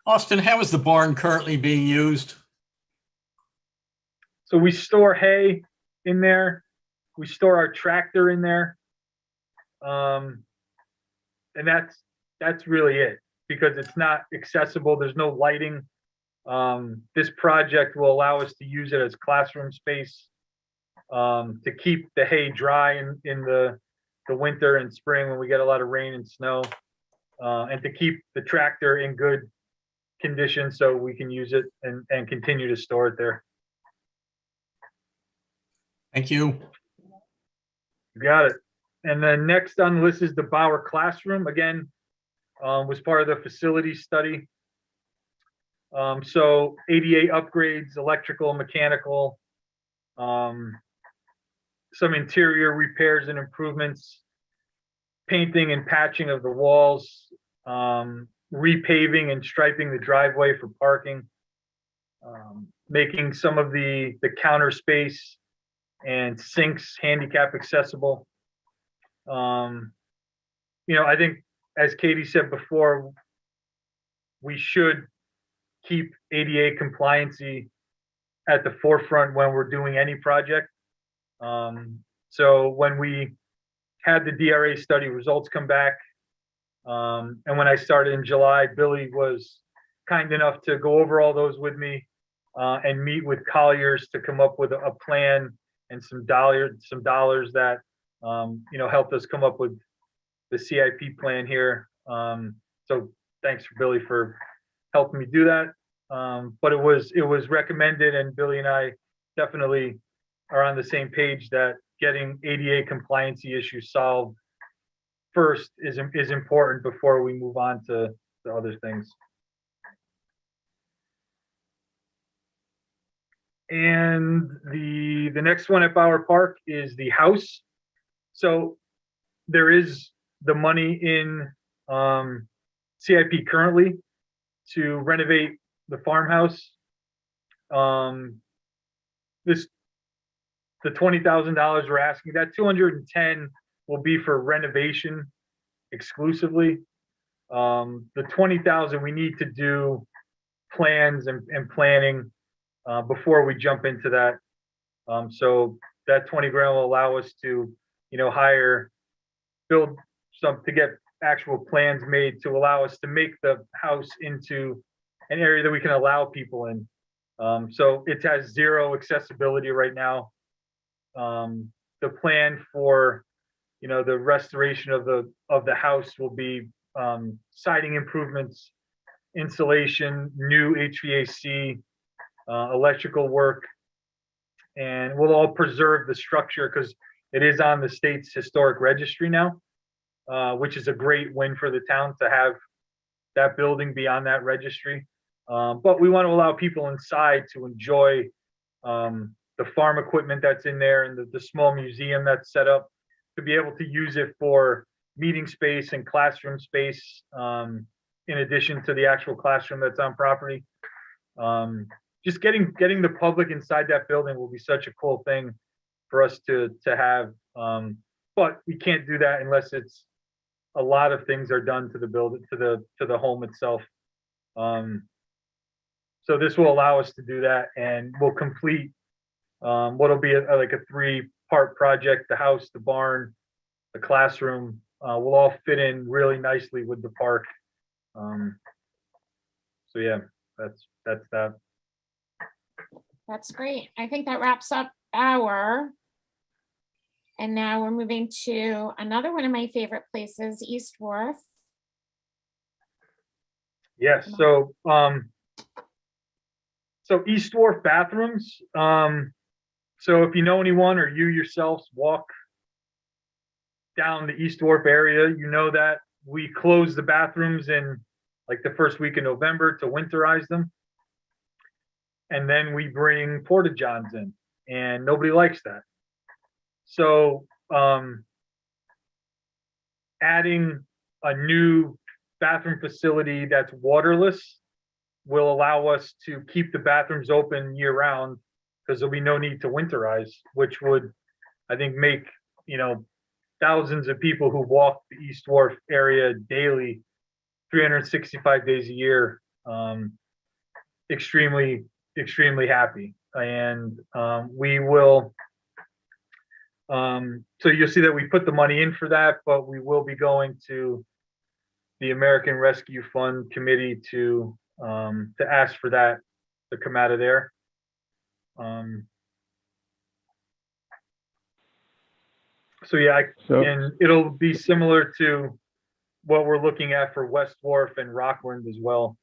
Austin, how is the barn currently being used? So we store hay in there. We store our tractor in there. And that's really it, because it's not accessible. There's no lighting. This project will allow us to use it as classroom space, to keep the hay dry in the winter and spring when we get a lot of rain and snow, and to keep the tractor in good condition so we can use it and continue to store it there. Thank you. You got it. And then next on the list is the Bauer classroom. Again, was part of the facility study. So ADA upgrades, electrical, mechanical, some interior repairs and improvements, painting and patching of the walls, repaving and striping the driveway for parking, making some of the counter space and sinks handicap accessible. You know, I think, as Katie said before, we should keep ADA compliancy at the forefront when we're doing any project. So when we had the DRA study results come back, and when I started in July, Billy was kind enough to go over all those with me and meet with Colliers to come up with a plan and some dollars that helped us come up with the CIP plan here. So thanks for Billy for helping me do that. But it was recommended, and Billy and I definitely are on the same page that getting ADA compliancy issues solved first is important before we move on to the other things. And the next one at Bauer Park is the house. So there is the money in CIP currently to renovate the farmhouse. The $20,000 we're asking, that 210 will be for renovation exclusively. The 20,000 we need to do plans and planning before we jump into that. So that 20 grand will allow us to, build to get actual plans made to allow us to make the house into an area that we can allow people in. So it has zero accessibility right now. The plan for, the restoration of the house will be siding improvements, insulation, new HVAC, electrical work, and we'll all preserve the structure because it is on the state's historic registry now, which is a great win for the town to have that building be on that registry. But we want to allow people inside to enjoy the farm equipment that's in there and the small museum that's set up, to be able to use it for meeting space and classroom space, in addition to the actual classroom that's on property. Just getting the public inside that building will be such a cool thing for us to have. But we can't do that unless it's a lot of things are done to the building, to the home itself. So this will allow us to do that, and we'll complete what'll be like a 3-part project: the house, the barn, the classroom. Will all fit in really nicely with the park. So yeah, that's that. That's great. I think that wraps up our, and now we're moving to another one of my favorite places, East Wharf. Yes, so East Wharf bathrooms. So if you know anyone or you yourselves walk down the East Wharf area, you know that we close the bathrooms in like the first week of November to winterize them. And then we bring porta johns in, and nobody likes that. So adding a new bathroom facility that's waterless will allow us to keep the bathrooms open year round, because there'll be no need to winterize, which would, I think, make, thousands of people who walk the East Wharf area daily, 365 days a year, extremely happy. And we will, so you'll see that we put the money in for that, but we will be going to the American Rescue Fund Committee to ask for that to come out of there. So yeah, and it'll be similar to what we're looking at for West Wharf and Rockland as well.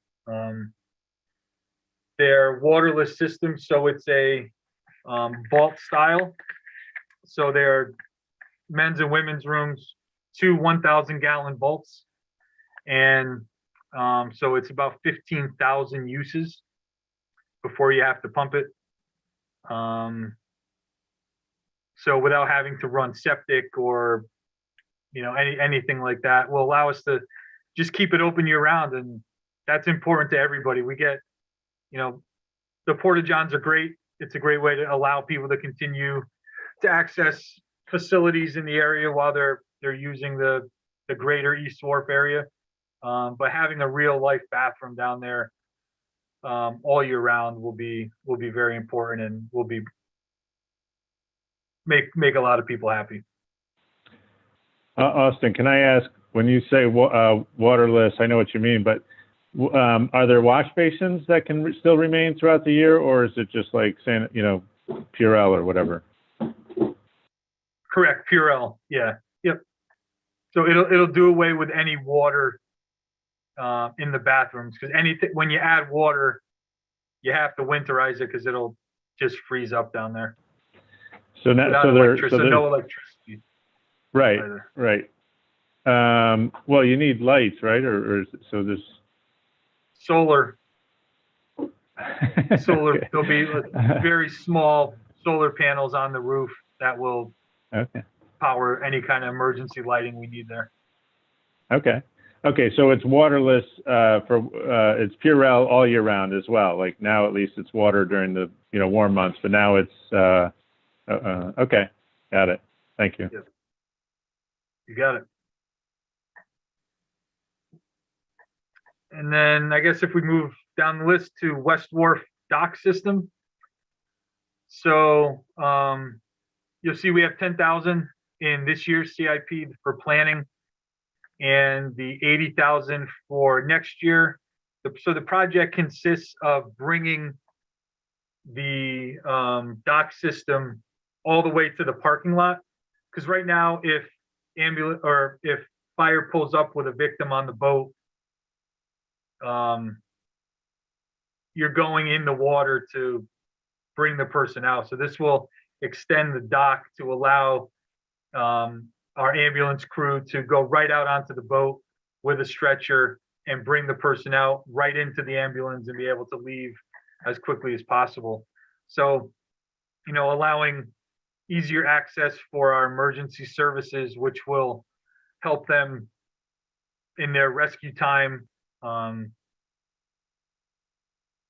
They're waterless systems, so it's a vault style. So they're men's and women's rooms, 2 1,000-gallon vaults, and so it's about 15,000 uses before you have to pump it. So without having to run septic or anything like that, will allow us to just keep it open year round, and that's important to everybody. We get, the porta johns are great. It's a great way to allow people to continue to access facilities in the area while they're using the greater East Wharf area. But having a real life bathroom down there all year round will be very important and will be make a lot of people happy. Austin, can I ask, when you say waterless, I know what you mean, but are there wash basins that can still remain throughout the year, or is it just like saying, Purell or whatever? Correct, Purell. Yeah, yep. So it'll do away with any water in the bathrooms, because when you add water, you have to winterize it because it'll just freeze up down there. So now, no electricity. Right, either. right. Well, you need lights, right? Or so there's Solar. Okay. There'll be very small solar panels on the roof that will Okay. power any kind of emergency lighting we need there. Okay. Okay. So it's waterless it's Purell all year round as well. Like now, at least it's water during the warm months, but now it's okay. Got it. Thank you. Yep. You got it. And then I guess if we move down the list to West Wharf dock system. So you'll see we have 10,000 in this year's CIP for planning and the 80,000 for next year. So the project consists of bringing the dock system all the way to the parking lot. Because right now, if fire pulls up with a victim on the boat, you're going in the water to bring the person out. So this will extend the dock to allow our ambulance crew to go right out onto the boat with a stretcher and bring the person out right into the ambulance and be able to leave as quickly as possible. So, allowing easier access for our emergency services, which will help them in their rescue time,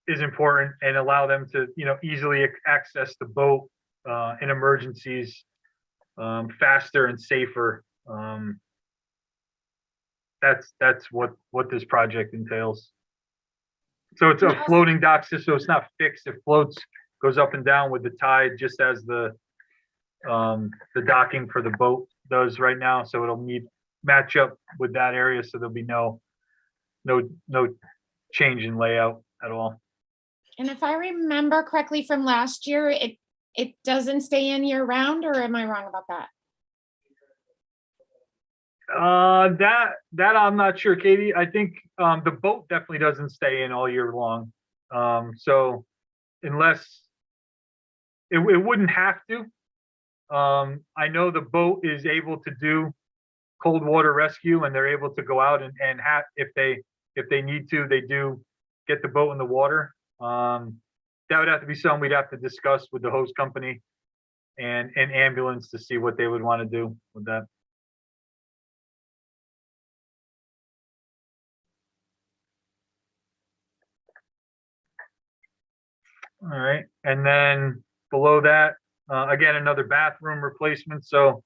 is important, and allow them to, easily access the boat in emergencies faster and safer. That's what this project entails. So it's a floating dock system, so it's not fixed. It floats, goes up and down with the tide, just as the docking for the boat does right now. So it'll match up with that area, so there'll be no change in layout at all. And if I remember correctly from last year, it doesn't stay in year round, or am I wrong about that? That I'm not sure, Katie. I think the boat definitely doesn't stay in all year long. So unless it wouldn't have to. I know the boat is able to do cold water rescue, and they're able to go out and have, if they need to, they do get the boat in the water. That would have to be something we'd have to discuss with the host company and ambulance to see what they would want to do with that. All right, and then below that, again, another bathroom replacement. So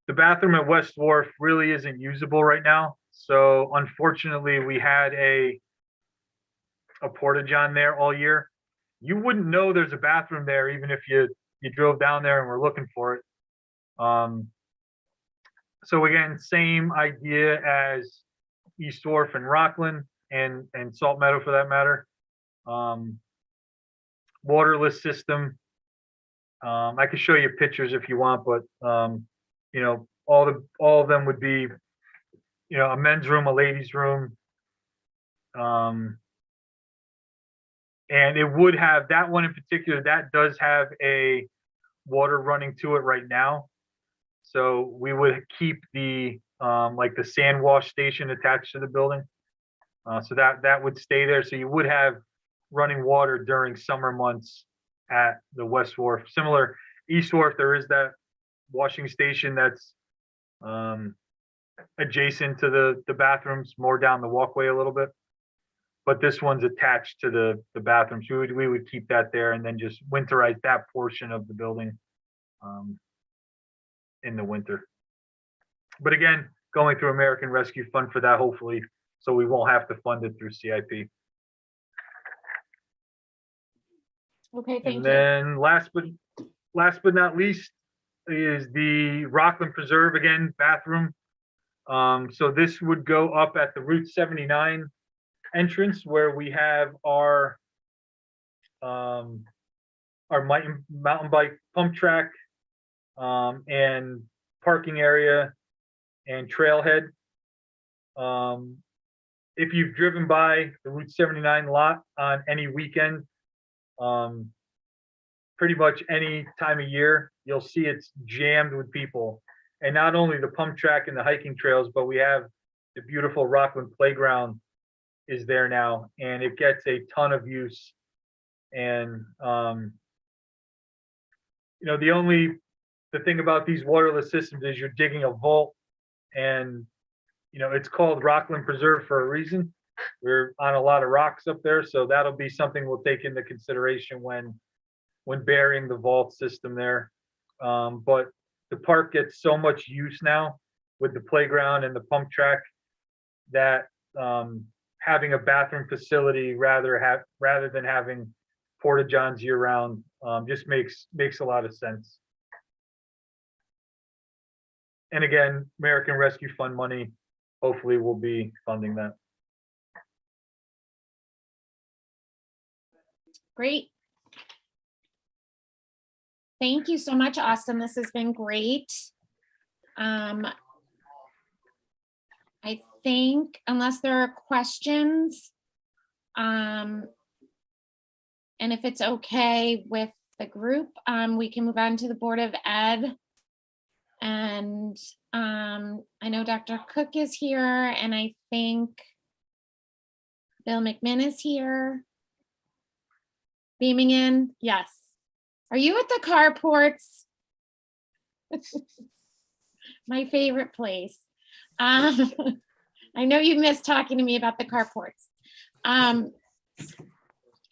the bathroom at West Wharf really isn't usable right now. So unfortunately, we had a portage on there all year. You wouldn't know there's a bathroom there even if you drove down there and were looking for it. So again, same idea as East Wharf and Rockland and Salt Meadow for that matter. Waterless system. I could show you pictures if you want, but all of them would be, a men's room, a ladies' room. And it would have, that one in particular, that does have a water running to it right now. So we would keep the like the sand wash station attached to the building. So that would stay there. So you would have running water during summer months at the West Wharf. Similar, East Wharf, there is that washing station that's adjacent to the bathrooms, more down the walkway a little bit. But this one's attached to the bathrooms. We would keep that there and then just winterize that portion of the building in the winter. But again, going through American Rescue Fund for that, hopefully, so we won't have to fund it through CIP. Okay, thank And you. then last but not least is the Rockland Preserve again, bathroom. So this would go up at the Route 79 entrance where we have our mountain bike pump track, and parking area and trailhead. If you've driven by the Route 79 lot on any weekend, pretty much any time of year, you'll see it's jammed with people. And not only the pump track and the hiking trails, but we have the beautiful Rockland playground is there now, and it gets a ton of use. And you know, the thing about these waterless systems is you're digging a vault, and you know, it's called Rockland Preserve for a reason. We're on a lot of rocks up there, so that'll be something we'll take into consideration when burying the vault system there. But the park gets so much use now with the playground and the pump track that having a bathroom facility rather than having porta johns year round just makes a lot of sense. And again, American Rescue Fund money hopefully will be funding that. Great. Thank you so much, Austin. This has been great. I think unless there are questions, and if it's okay with the group, we can move on to the Board of Ed. And I know Dr. Cook is here, and I think Bill McMinn is here. Beaming in, yes. Are you at the carports? My favorite place. I know you missed talking to me about the carports.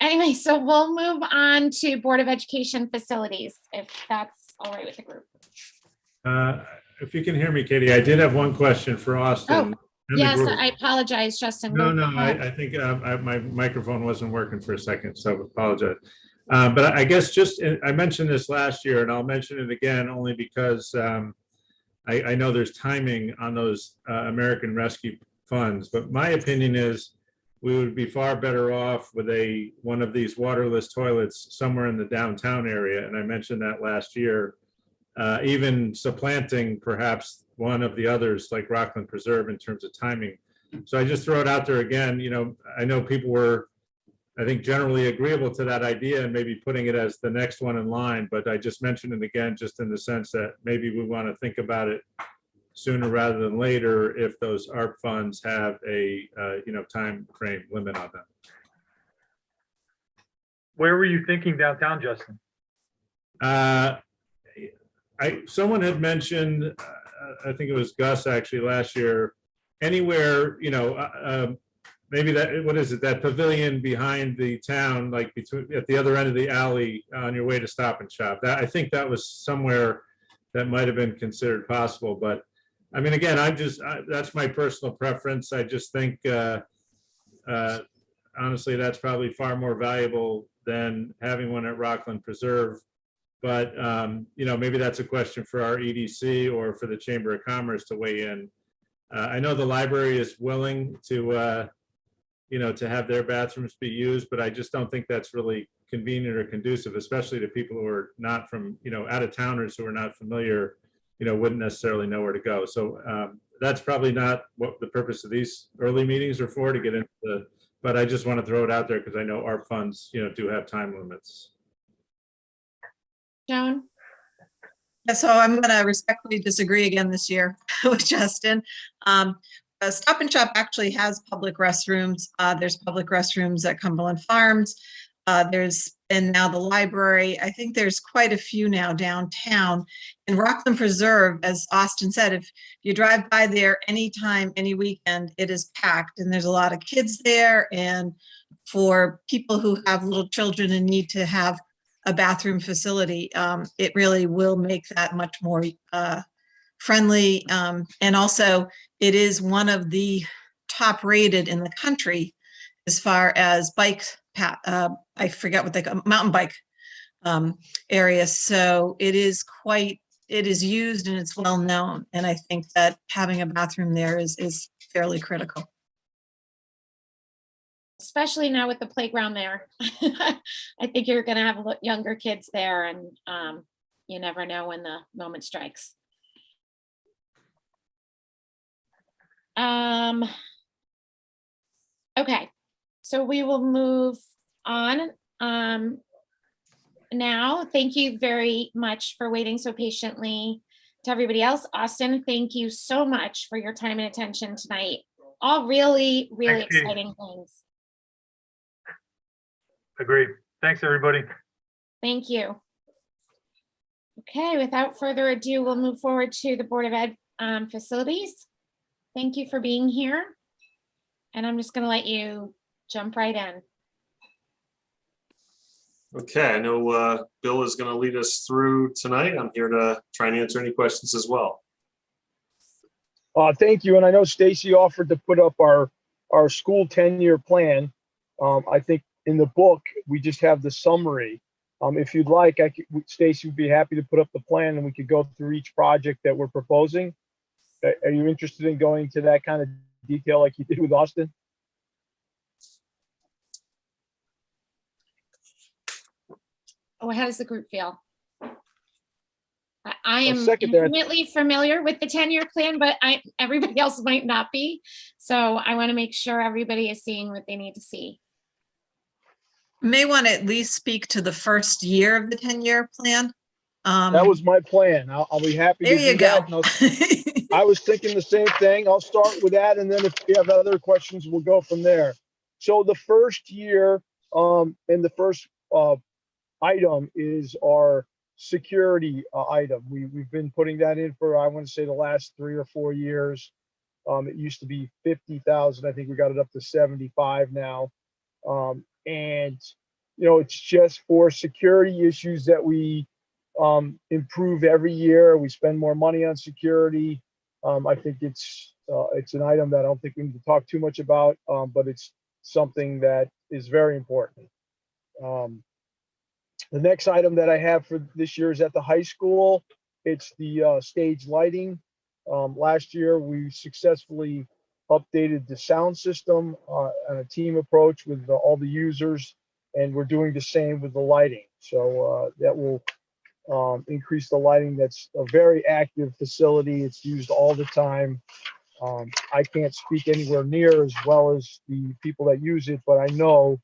Anyway, so we'll move on to Board of Education facilities, if that's all right with the group. If you can hear me, Katie, I did have one question for Austin. Oh, and the yes, group. I apologize, Justin. No, Go no, ahead. I think my microphone wasn't working for a second, so I apologize. But I guess I mentioned this last year, and I'll mention it again only because I know there's timing on those American Rescue funds. But my opinion is we would be far better off with one of these waterless toilets somewhere in the downtown area. And I mentioned that last year, even supplanting perhaps one of the others like Rockland Preserve in terms of timing. So I just throw it out there again. You know, I know people were, I think, generally agreeable to that idea and maybe putting it as the next one in line, but I just mentioned it again, just in the sense that maybe we want to think about it sooner rather than later if those ARP funds have a time frame limit on them. Where were you thinking downtown, Justin? Someone had mentioned, I think it was Gus actually last year, anywhere, maybe that, what is it, that pavilion behind the town, like at the other end of the alley on your way to Stop and Shop. That, I think that was somewhere that might have been considered possible. But I mean, again, that's my personal preference. I just think, honestly, that's probably far more valuable than having one at Rockland Preserve. But, maybe that's a question for our EDC or for the Chamber of Commerce to weigh in. I know the library is willing to, to have their bathrooms be used, but I just don't think that's really convenient or conducive, especially to people who are not from, out of towners who are not familiar, wouldn't necessarily know where to go. So that's probably not what the purpose of these early meetings are for, to get into but I just want to throw it out there because I know ARP funds, do have time limits. Joan? Yeah, so I'm going to respectfully disagree again this year with Justin. Stop and Shop actually has public restrooms. There's public restrooms at Cumberland Farms. And now the library. I think there's quite a few now downtown. And Rockland Preserve, as Austin said, if you drive by there anytime, any weekend, it is packed. And there's a lot of kids there. And for people who have little children and need to have a bathroom facility, it really will make that much more friendly. And also, it is one of the top rated in the country as far as bike, I forget what they call mountain bike area. So it is used and it's well known. And I think that having a bathroom there is fairly critical. Especially now with the playground there. I think you're gonna have younger kids there, and you never know when the moment strikes. Okay, so we will move on. Now, thank you very much for waiting so patiently. To everybody else, Austin, thank you so much for your time and attention tonight. All really, really Thanks, Keith. exciting things. Agreed. Thanks, everybody. Thank you. Okay, without further ado, we'll move forward to the Board of Ed Facilities. Thank you for being here. And I'm just going to let you jump right in. Okay, I know Bill is going to lead us through tonight. I'm here to try and answer any questions as well. Thank you. And I know Stacy offered to put up our school 10-year plan. I think in the book, we just have the summary. If you'd like, Stacy would be happy to put up the plan and we could go through each project that we're proposing. Are you interested in going to that kind of detail like you did with Austin? Oh, how does the group feel? I am second intimately familiar with the 10-year plan, but everybody else might not be. So I want to make sure everybody is seeing what they need to see. May want to at least speak to the first year of the 10-year plan. That was my plan. I'll be happy There to you do go. that. I was thinking the same thing. I'll start with that, and then if you have other questions, we'll go from there. So the first year, and the first item is our security item. We've been putting that in for, I want to say, the last 3 or 4 years. It used to be 50,000. I think we got it up to 75 now. And it's just for security issues that we improve every year. We spend more money on security. I think it's an item that I don't think we need to talk too much about, but it's something that is very important. The next item that I have for this year is at the high school. It's the stage lighting. Last year, we successfully updated the sound system on a team approach with all the users, and we're doing the same with the lighting. So that will increase the lighting. That's a very active facility. It's used all the time. I can't speak anywhere near as well as the people that use it, but I know,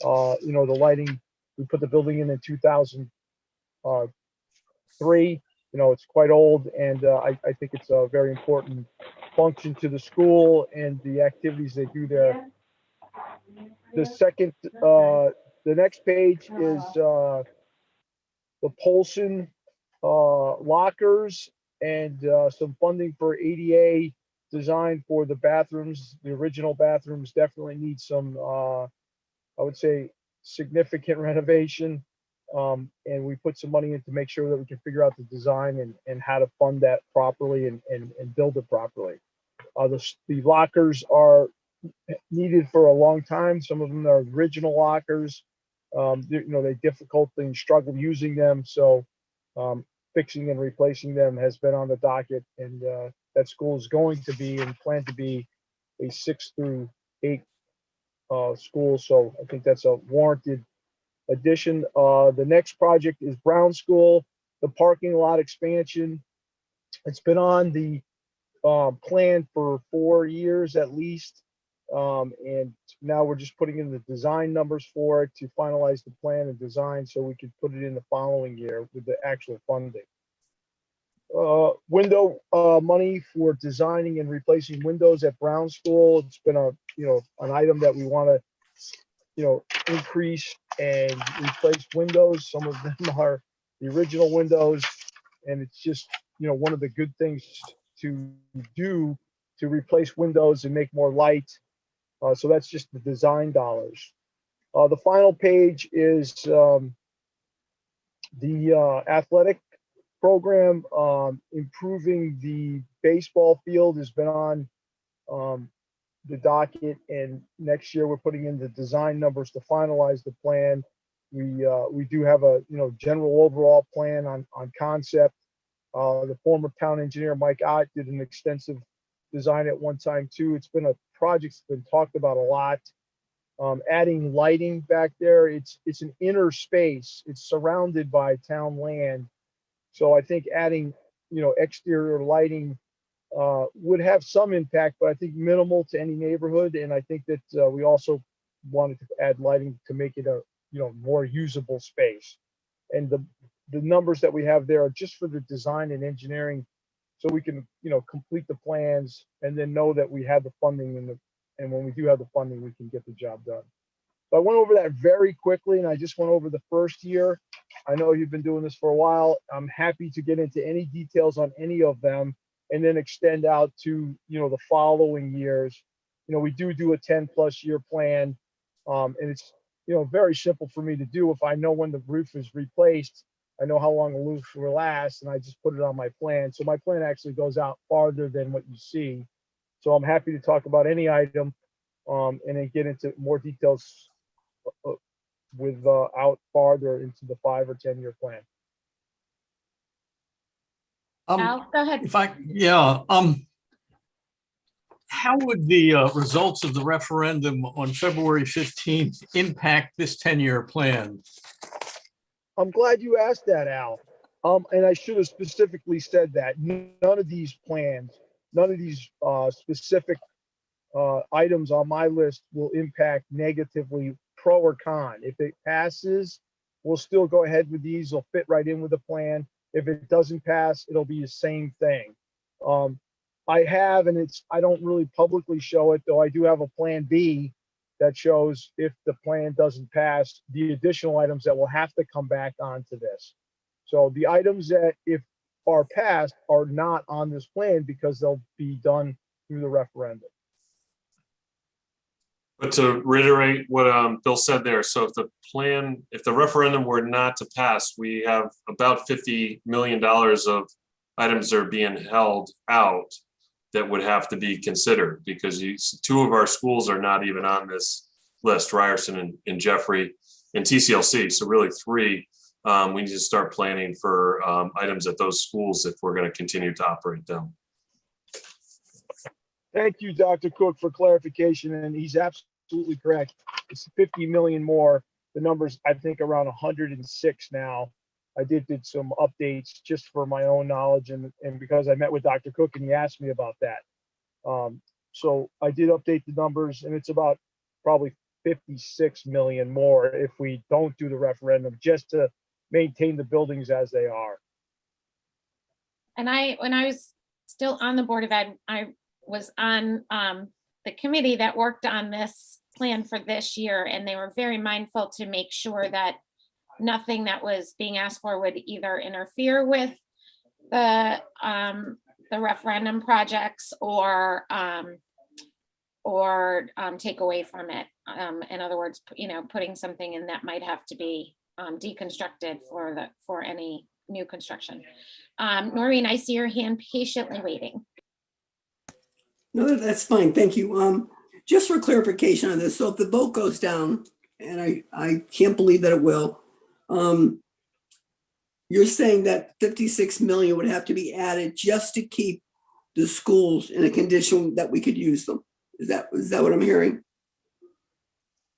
the lighting, we put the building in 2003. It's quite old, and I think it's a very important function to the school and the activities they do there. The next page is the Polson lockers and some funding for ADA design for the bathrooms. The original bathrooms definitely need some, I would say, significant renovation. And we put some money in to make sure that we can figure out the design and how to fund that properly and build it properly. The lockers are needed for a long time. Some of them are original lockers. They difficultly struggle using them. So fixing and replacing them has been on the docket, and that school is going to be and planned to be a 6 through 8 school. So I think that's a warranted addition. The next project is Brown School, the parking lot expansion. It's been on the plan for 4 years at least. And now we're just putting in the design numbers for it to finalize the plan and design so we could put it in the following year with the actual funding. Window money for designing and replacing windows at Brown School. It's been an item that we want to increase and replace windows. Some of them are the original windows, and it's just one of the good things to do to replace windows and make more light. So that's just the design dollars. The final page is the athletic program. Improving the baseball field has been on the docket, and next year we're putting in the design numbers to finalize the plan. We do have a, general overall plan on concept. The former town engineer, Mike Ott, did an extensive design at one time too. It's been a project that's been talked about a lot. Adding lighting back there, it's an inner space. It's surrounded by town land. So I think adding, exterior lighting would have some impact, but I think minimal to any neighborhood. And I think that we also wanted to add lighting to make it a, more usable space. And the numbers that we have there are just for the design and engineering, so we can, complete the plans and then know that we have the funding and when we do have the funding, we can get the job done. So I went over that very quickly, and I just went over the first year. I know you've been doing this for a while. I'm happy to get into any details on any of them and then extend out to, the following years. We do a 10+ year plan. And it's, very simple for me to do. If I know when the roof is replaced, I know how long the roof will last, and I just put it on my plan. So my plan actually goes out farther than what you see. So I'm happy to talk about any item and then get into more details with out farther into the 5 or 10 year plan. Al, go ahead. How would the results of the referendum on February 15th impact this 10-year plan? I'm glad you asked that, Al. And I should have specifically said that none of these plans, none of these specific items on my list will impact negatively, pro or con. If it passes, we'll still go ahead with these. They'll fit right in with the plan. If it doesn't pass, it'll be the same thing. I have, and I don't really publicly show it, though I do have a plan B that shows if the plan doesn't pass, the additional items that will have to come back onto this. So the items that, if are passed, are not on this plan because they'll be done through the referendum. But to reiterate what Bill said there, so if the referendum were not to pass, we have about $50 million of items that are being held out that would have to be considered, because 2 of our schools are not even on this list, Ryerson and Jeffrey and TCLC. So really 3, we need to start planning for items at those schools if we're going to continue to operate them. Thank you, Dr. Cook, for clarification. And he's absolutely correct. It's 50 million more. The number's, I think, around 106 now. I did some updates just for my own knowledge and because I met with Dr. Cook and he asked me about that. So I did update the numbers, and it's about probably 56 million more if we don't do the referendum, just to maintain the buildings as they are. And when I was still on the Board of Ed, I was on the committee that worked on this plan for this year, and they were very mindful to make sure that nothing that was being asked for would either interfere with the referendum projects or take away from it. In other words, putting something in that might have to be deconstructed for any new construction. Noreen, I see your hand patiently waiting. No, that's fine. Thank you. Just for clarification on this, so if the vote goes down, and I can't believe that it will, you're saying that 56 million would have to be added just to keep the schools in a condition that we could use them. Is that what I'm hearing?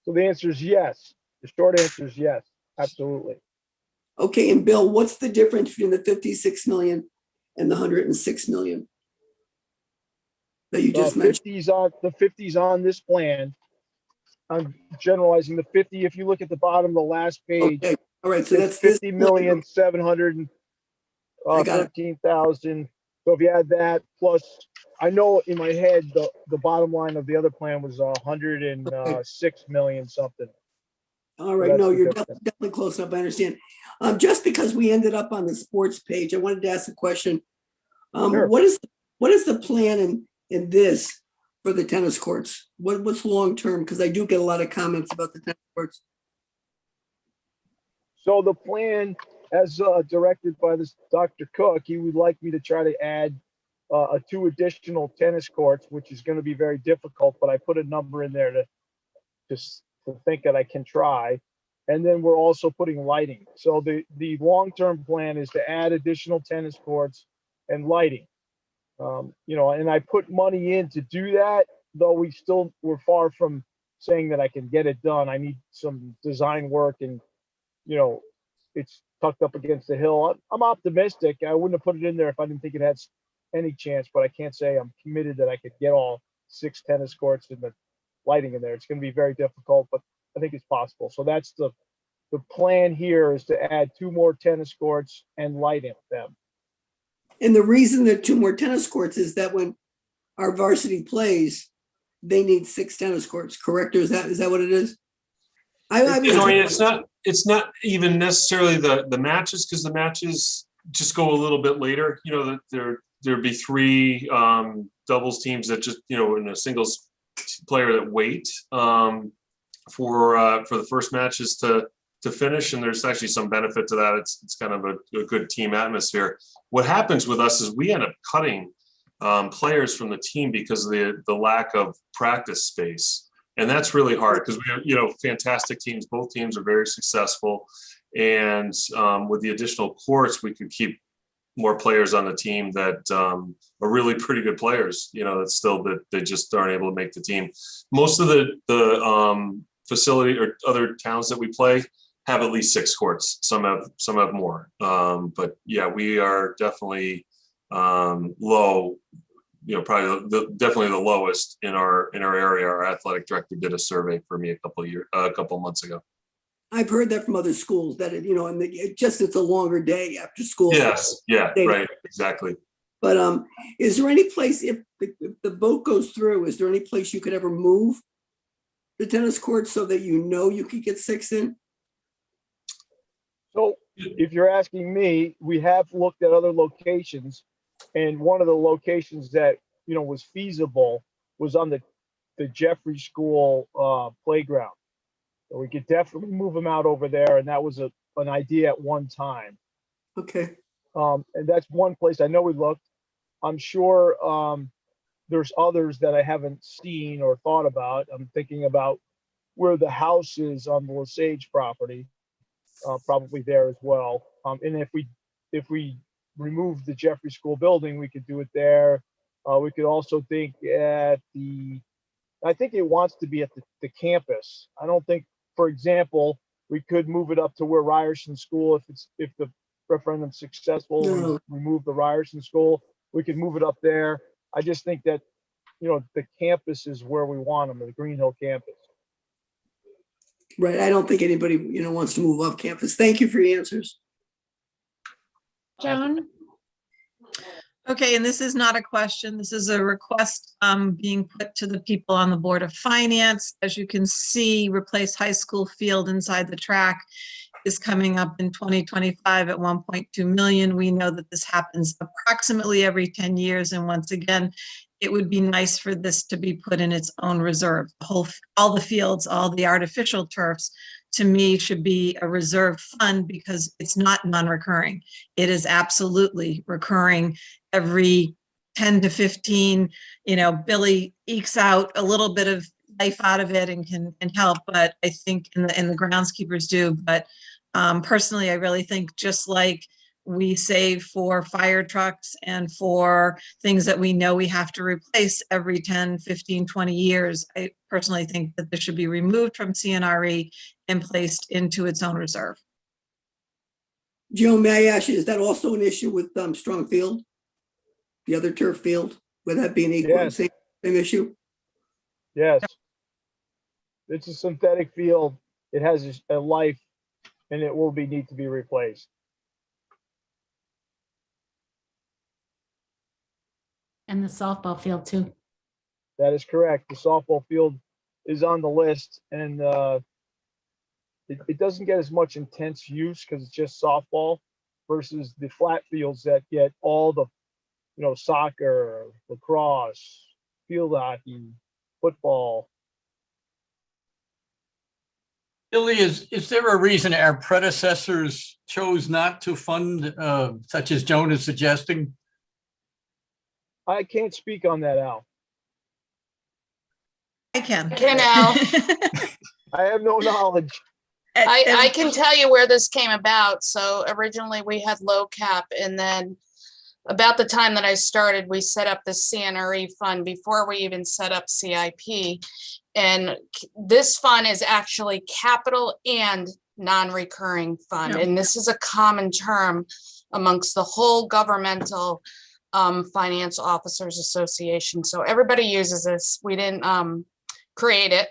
So the answer is yes. The short answer is yes, absolutely. Okay, and Bill, what's the difference between the 56 million and the 106 million that you just mentioned? The 50's on this plan. I'm generalizing the 50. If you look at the bottom of the last page, okay. All right, so that's 50,713,000. So if you add that plus, I know in my head the bottom line of the other plan was 106 million something. All right, no, you're definitely close enough. I understand. Just because we ended up on the sports page, I wanted to ask a question. Sure. What is the plan in this for the tennis courts? What's long term? Because I do get a lot of comments about the tennis courts. So the plan, as directed by this Dr. Cook, he would like me to try to add 2 additional tennis courts, which is going to be very difficult, but I put a number in there to think that I can try. 2 additional tennis courts, And then we're also putting lighting. So the long-term plan is to add additional tennis courts and lighting. And I put money in to do that, though we're far from saying that I can get it done. I need some design work and, it's tucked up against the hill. I'm optimistic. I wouldn't have put it in there if I didn't think it had any chance, but I can't say I'm committed that I could get all 6 tennis courts and the lighting in there. It's going to be very difficult, but I think it's possible. So that's the plan here, is to add 2 more tennis courts and lighting them. And the reason that 2 more tennis courts is that when our varsity plays, they need 6 tennis courts, correct? Or is that what it is? It's not even necessarily the matches, because the matches just go a little bit later. There'd be 3 doubles teams that just, in a singles player that wait for the first matches to finish, and there's actually some benefit to that. It's kind of a good team atmosphere. What happens with us is we end up cutting players from the team because of the lack of practice space. And that's really hard, because we have, fantastic teams. Both teams are very successful. And with the additional courts, we could keep more players on the team that are really pretty good players, that they just aren't able to make the team. Most of the facility or other towns that we play have at least 6 courts. Some have more. But yeah, we are definitely low. Probably definitely the lowest in our area. Our athletic director did a survey for me a couple of months ago. I've heard that from other schools that it's a longer day after school. Yes, yeah, right, exactly. But is there any place, if the vote goes through, is there any place you could ever move the tennis courts so that you could get 6 in? So if you're asking me, we have looked at other locations. And one of the locations that, was feasible was on the Jeffrey School playground. So we could definitely move them out over there. And that was an idea at one time. Okay. And that's one place I know we looked. I'm sure there's others that I haven't seen or thought about. I'm thinking about where the house is on the Lesage property, probably there as well. And if we remove the Jeffrey School building, we could do it there. We could also think I think it wants to be at the campus. I don't think, for example, we could move it up to where Ryerson School, if the referendum's successful, No. remove the Ryerson School, we could move it up there. I just think that, the campus is where we want them, the Green Hill campus. Right. I don't think anybody, wants to move off campus. Thank you for your answers. Joan? Okay, and this is not a question. This is a request being put to the people on the Board of Finance. As you can see, replace high school field inside the track is coming up in 2025 at 1.2 million. We know that this happens approximately every 10 years. And once again, it would be nice for this to be put in its own reserve. All the fields, all the artificial turfs, to me, should be a reserve fund, because it's not non-recurring. It is absolutely recurring every 10 to 15. Billy ekes out a little bit of life out of it and can help, but I think and the groundskeepers do. But personally, I really think, just like we save for fire trucks and for things that we know we have to replace every 10, 15, 20 years, I personally think that this should be removed from CNRE and placed into its own reserve. Joe, may I ask you, is that also an issue with Strong Field? The other turf field? Would that be an equal Yes. same issue? Yes. It's a synthetic field. It has a life, and it will need to be replaced. And the softball field too. That is correct. The softball field is on the list, and it doesn't get as much intense use because it's just softball versus the flat fields that get all the, soccer, lacrosse, field hockey, football. Billy, is there a reason our predecessors chose not to fund, such as Joan is suggesting? I can't speak on that, Al. I can. Can Al? I have no knowledge. I can tell you where this came about. So originally we had low cap, and then about the time that I started, we set up the CNRE fund before we even set up CIP. And this fund is actually capital and non-recurring fund. Yeah. And this is a common term amongst the whole governmental Finance Officers Association. So everybody uses this. We didn't create it.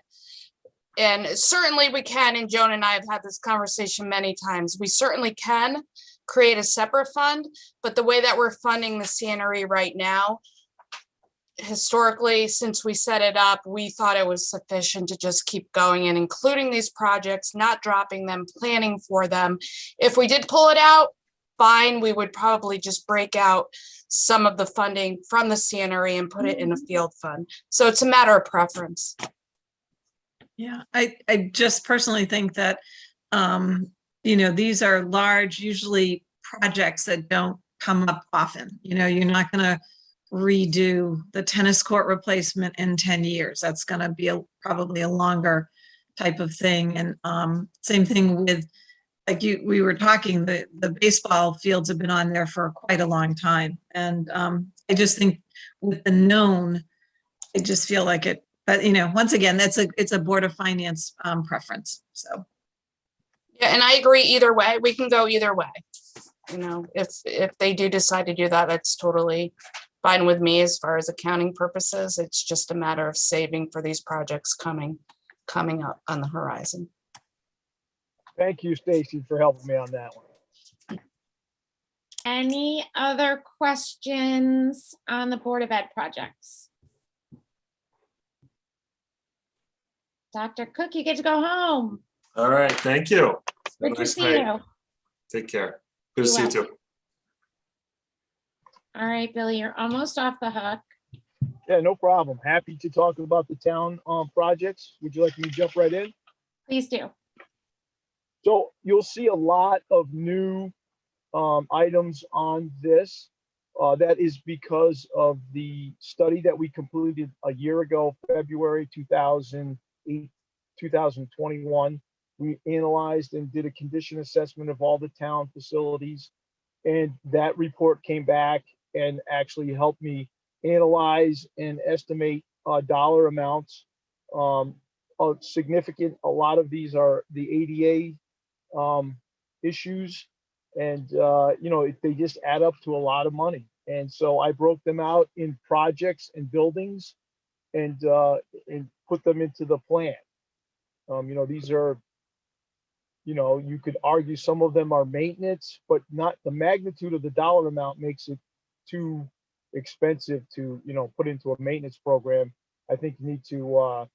And certainly we can, and Joan and I have had this conversation many times, we certainly can create a separate fund, but the way that we're funding the CNRE right now, historically, since we set it up, we thought it was sufficient to just keep going and including these projects, not dropping them, planning for them. If we did pull it out, fine, we would probably just break out some of the funding from the CNRE and put it in a field fund. So it's a matter of preference. Yeah, I just personally think that, these are large, usually projects that don't come up often. You're not going to redo the tennis court replacement in 10 years. That's going to be probably a longer type of thing. And same thing with, like we were talking, the baseball fields have been on there for quite a long time. And I just think with the known, I just feel like it. But once again, it's a Board of Finance preference. So Yeah, and I agree either way. We can go either way. If they do decide to do that, that's totally fine with me as far as accounting purposes. It's just a matter of saving for these projects coming up on the horizon. Thank you, Stacy, for helping me on that one. Any other questions on the Board of Ed projects? Dr. Cook, you get to go home. All right, thank you. Good to Nice see night. you. Take care. Good to You see you well. too. All right, Billy, you're almost off the hook. Yeah, no problem. Happy to talk about the town projects. Would you like me to jump right in? Please do. So you'll see a lot of new items on this. That is because of the study that we completed a year ago, February 2021. We analyzed and did a condition assessment of all the town facilities. And that report came back and actually helped me analyze and estimate dollar amounts. Significant, a lot of these are the ADA issues, and they just add up to a lot of money. And so I broke them out in projects and buildings and put them into the plan. These are, you could argue some of them are maintenance, but not the magnitude of the dollar amount makes it too expensive to, put into a maintenance program. I think you need to,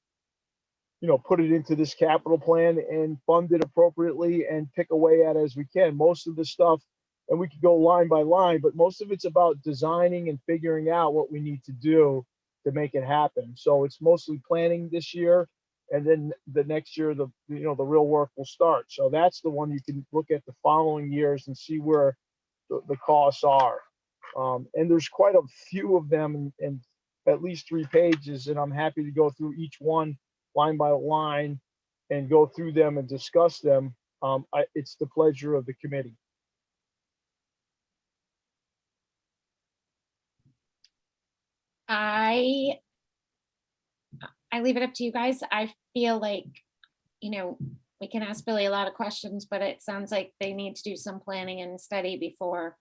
put it into this capital plan and fund it appropriately and pick away at it as we can. Most of the stuff, and we could go line by line, but most of it's about designing and figuring out what we need to do to make it happen. So it's mostly planning this year, and then the next year, the real work will start. So that's the one you can look at the following years and see where the costs are. And there's quite a few of them, and at least 3 pages, and I'm happy to go through each one line by line and go through them and discuss them. It's the pleasure of the committee. I leave it up to you guys. I feel like, we can ask Billy a lot of questions, but it sounds like they need to do some planning and study before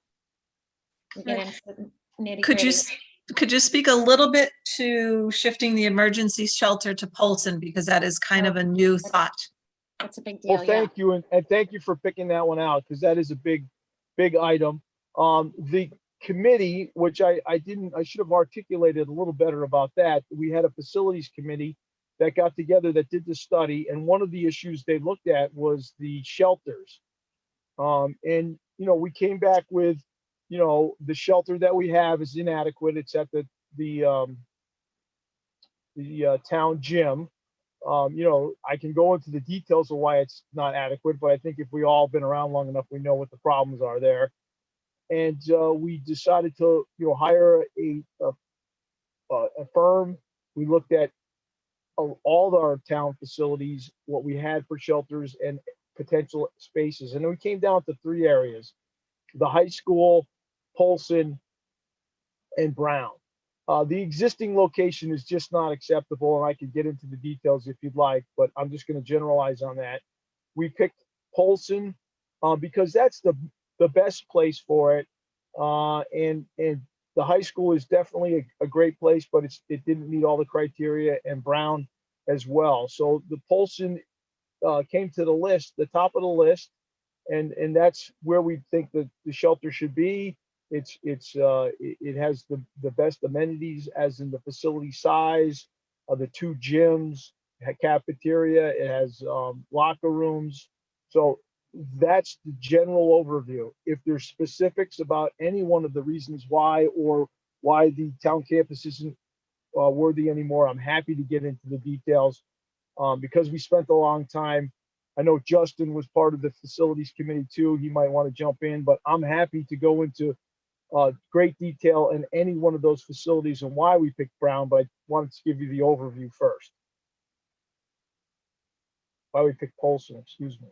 we get into the nitty gritty. Could you speak a little bit to shifting the emergency shelter to Polson, because that is kind of a new thought. That's a big deal. Well, thank you. And thank you for picking that one out, because that is a big item. The committee, which I should have articulated a little better about that. We had a facilities committee that got together that did the study. And one of the issues they looked at was the shelters. And, we came back with, the shelter that we have is inadequate. It's at the town gym. I can go into the details of why it's not adequate, but I think if we all been around long enough, we know what the problems are there. And we decided to, hire a firm. We looked at all of our town facilities, what we had for shelters, and potential spaces. And then we came down to 3 areas: the high school, Polson, and Brown. The existing location is just not acceptable, and I could get into the details if you'd like, but I'm just going to generalize on that. We picked Polson because that's the best place for it. And the high school is definitely a great place, but it didn't meet all the criteria, and Brown as well. So the Polson came to the list, the top of the list, and that's where we think that the shelter should be. It has the best amenities, as in the facility size, the 2 gyms, cafeteria. It has locker rooms. So that's the general overview. If there's specifics about any one of the reasons why, or why the town campus isn't worthy anymore, I'm happy to get into the details because we spent a long time. I know Justin was part of the facilities committee too. He might want to jump in, but I'm happy to go into great detail in any one of those facilities and why we picked Brown, but I wanted to give you the overview first. Why we picked Polson, excuse me.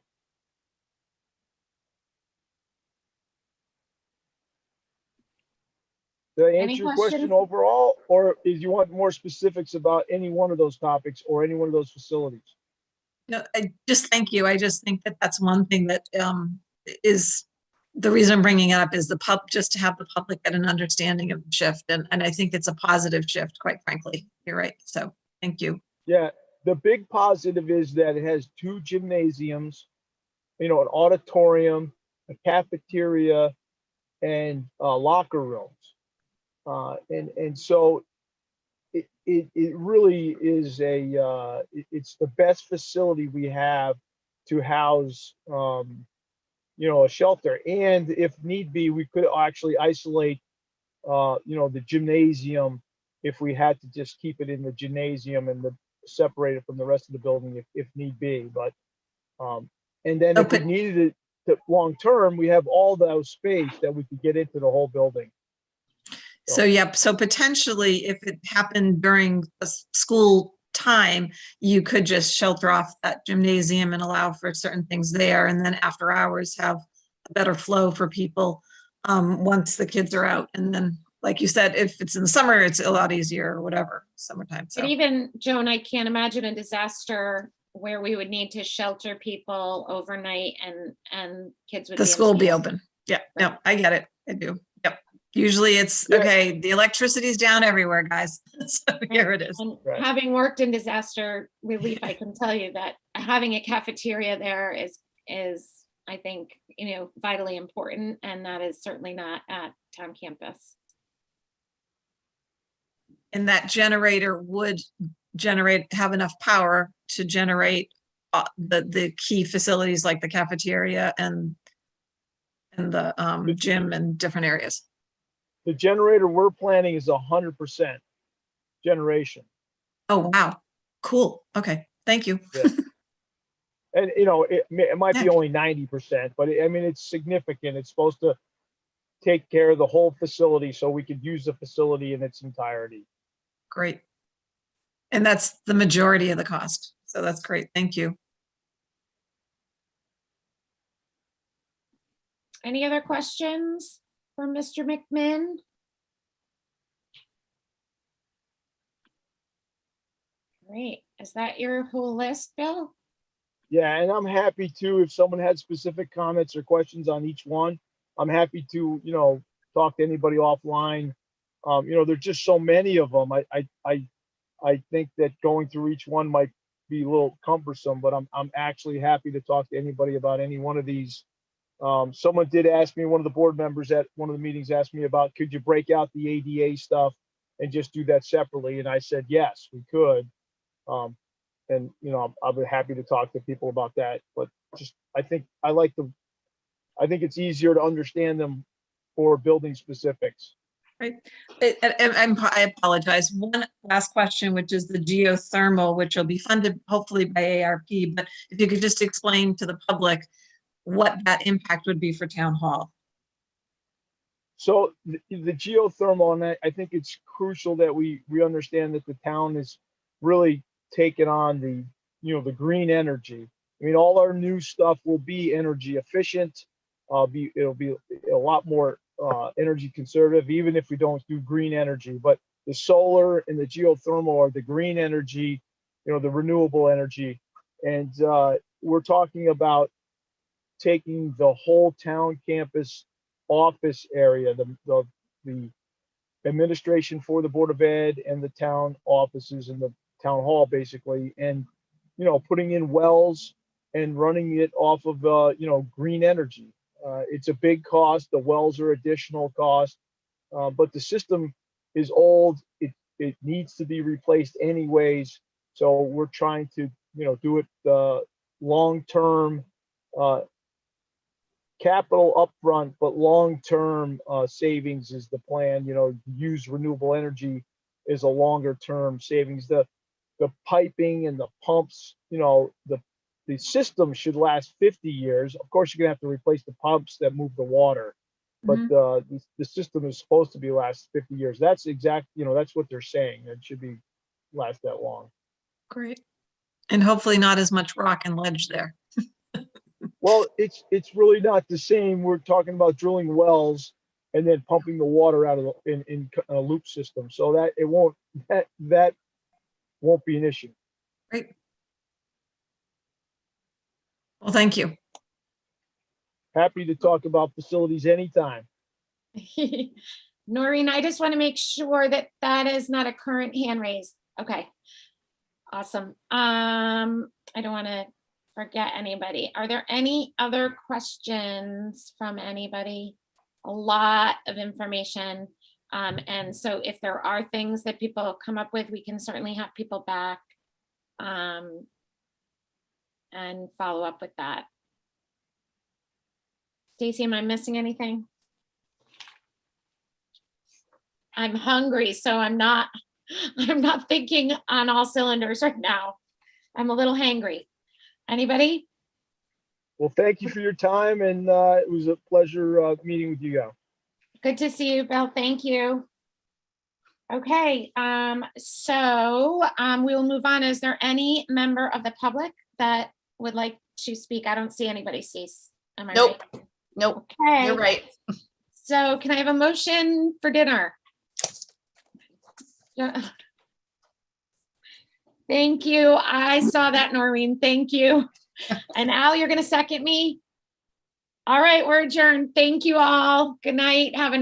Did I Any answer your question questions? overall, or is you want more specifics about any one of those topics or any one of those facilities? No, thank you. I just think that that's one thing that is the reason I'm bringing it up is just to have the public get an understanding of the shift. And I think it's a positive shift, quite frankly. You're right. So thank you. Yeah, the big positive is that it has 2 gymnasiums, an auditorium, a cafeteria, and locker rooms. And so it really is it's the best facility we have to house a shelter. And if need be, we could actually isolate the gymnasium if we had to just keep it in the gymnasium and separate it from the rest of the building if need be. But and then if we needed it to long term, we have all those space that we could get into the whole building. So, yep. So potentially if it happened during a school time, you could just shelter off that gymnasium and allow for certain things there. And then after hours have a better flow for people once the kids are out. And then, like you said, if it's in the summer, it's a lot easier or whatever, summertime. So But even, Joan, I can't imagine a disaster where we would need to shelter people overnight and kids would the be in school be school. open. Yeah, no, I get it. I do. Yep. Usually it's okay. The electricity's down everywhere, guys. So here it is. And having worked in disaster relief, I can tell you that having a cafeteria there is I think, vitally important, and that is certainly not at town campus. And that generator would have enough power to generate the key facilities like the cafeteria and the gym and different areas. The generator we're planning is 100% generation. Oh, wow. Cool. Okay. Thank you. Yeah. And it might be only 90%, but it's significant. It's supposed to take care of the whole facility so we could use the facility in its entirety. Great. And that's the majority of the cost. So that's great. Thank you. Any other questions for Mr. McMinn? Great. Is that your whole list, Bill? Yeah, and I'm happy to, if someone had specific comments or questions on each one, I'm happy to, talk to anybody offline. There's just so many of them. I think that going through each one might be a little cumbersome, but I'm actually happy to talk to anybody about any one of these. Someone did ask me, one of the board members at one of the meetings asked me about, could you break out the ADA stuff and just do that separately? And I said, yes, we could. And I'll be happy to talk to people about that, but I think it's easier to understand them for building specifics. Right. I apologize. One last question, which is the geothermal, which will be funded hopefully by ARP, but if you could just explain to the public what that impact would be for town hall. So the geothermal, and I think it's crucial that we understand that the town is really taking on the green energy. I mean, all our new stuff will be energy efficient. It'll be a lot more energy conservative, even if we don't do green energy. But the solar and the geothermal are the green energy, the renewable energy. And we're talking about taking the whole town campus office area, the administration for the Board of Ed and the town offices and the town hall, basically, and putting in wells and running it off of green energy. It's a big cost. The wells are additional cost, but the system is old. It needs to be replaced anyways. So we're trying to do it long-term, capital upfront, but long-term savings is the plan. Use renewable energy is a longer-term savings. The piping and the pumps, the system should last 50 years. Of course, you're gonna have to replace the pumps that move the water, but the system is supposed to be last 50 years. That's that's what they're saying. It should be last that long. Great. And hopefully not as much rock and ledge there. Well, it's really not the same. We're talking about drilling wells and then pumping the water out of in a loop system, so that it won't that won't be an issue. Great. Well, thank you. Happy to talk about facilities anytime. Noreen, I just want to make sure that that is not a current hand raise. Okay. Awesome. I don't want to forget anybody. Are there any other questions from anybody? A lot of information. And so if there are things that people come up with, we can certainly have people back and follow up with that. Stacy, am I missing anything? I'm hungry, so I'm not thinking on all cylinders right now. I'm a little hangry. Anybody? Well, thank you for your time, and it was a pleasure meeting with you guys. Good to see you, Bill. Thank you. Okay, so we will move on. Is there any member of the public that would like to speak? I don't see anybody, Cease. Am I Nope. right? Nope. Okay. You're right. So can I have a motion for dinner? Yeah. Thank you. I saw that, Noreen. Thank you. And Al, you're going to second me? All right, we're adjourned. Thank you all. Good night. Have a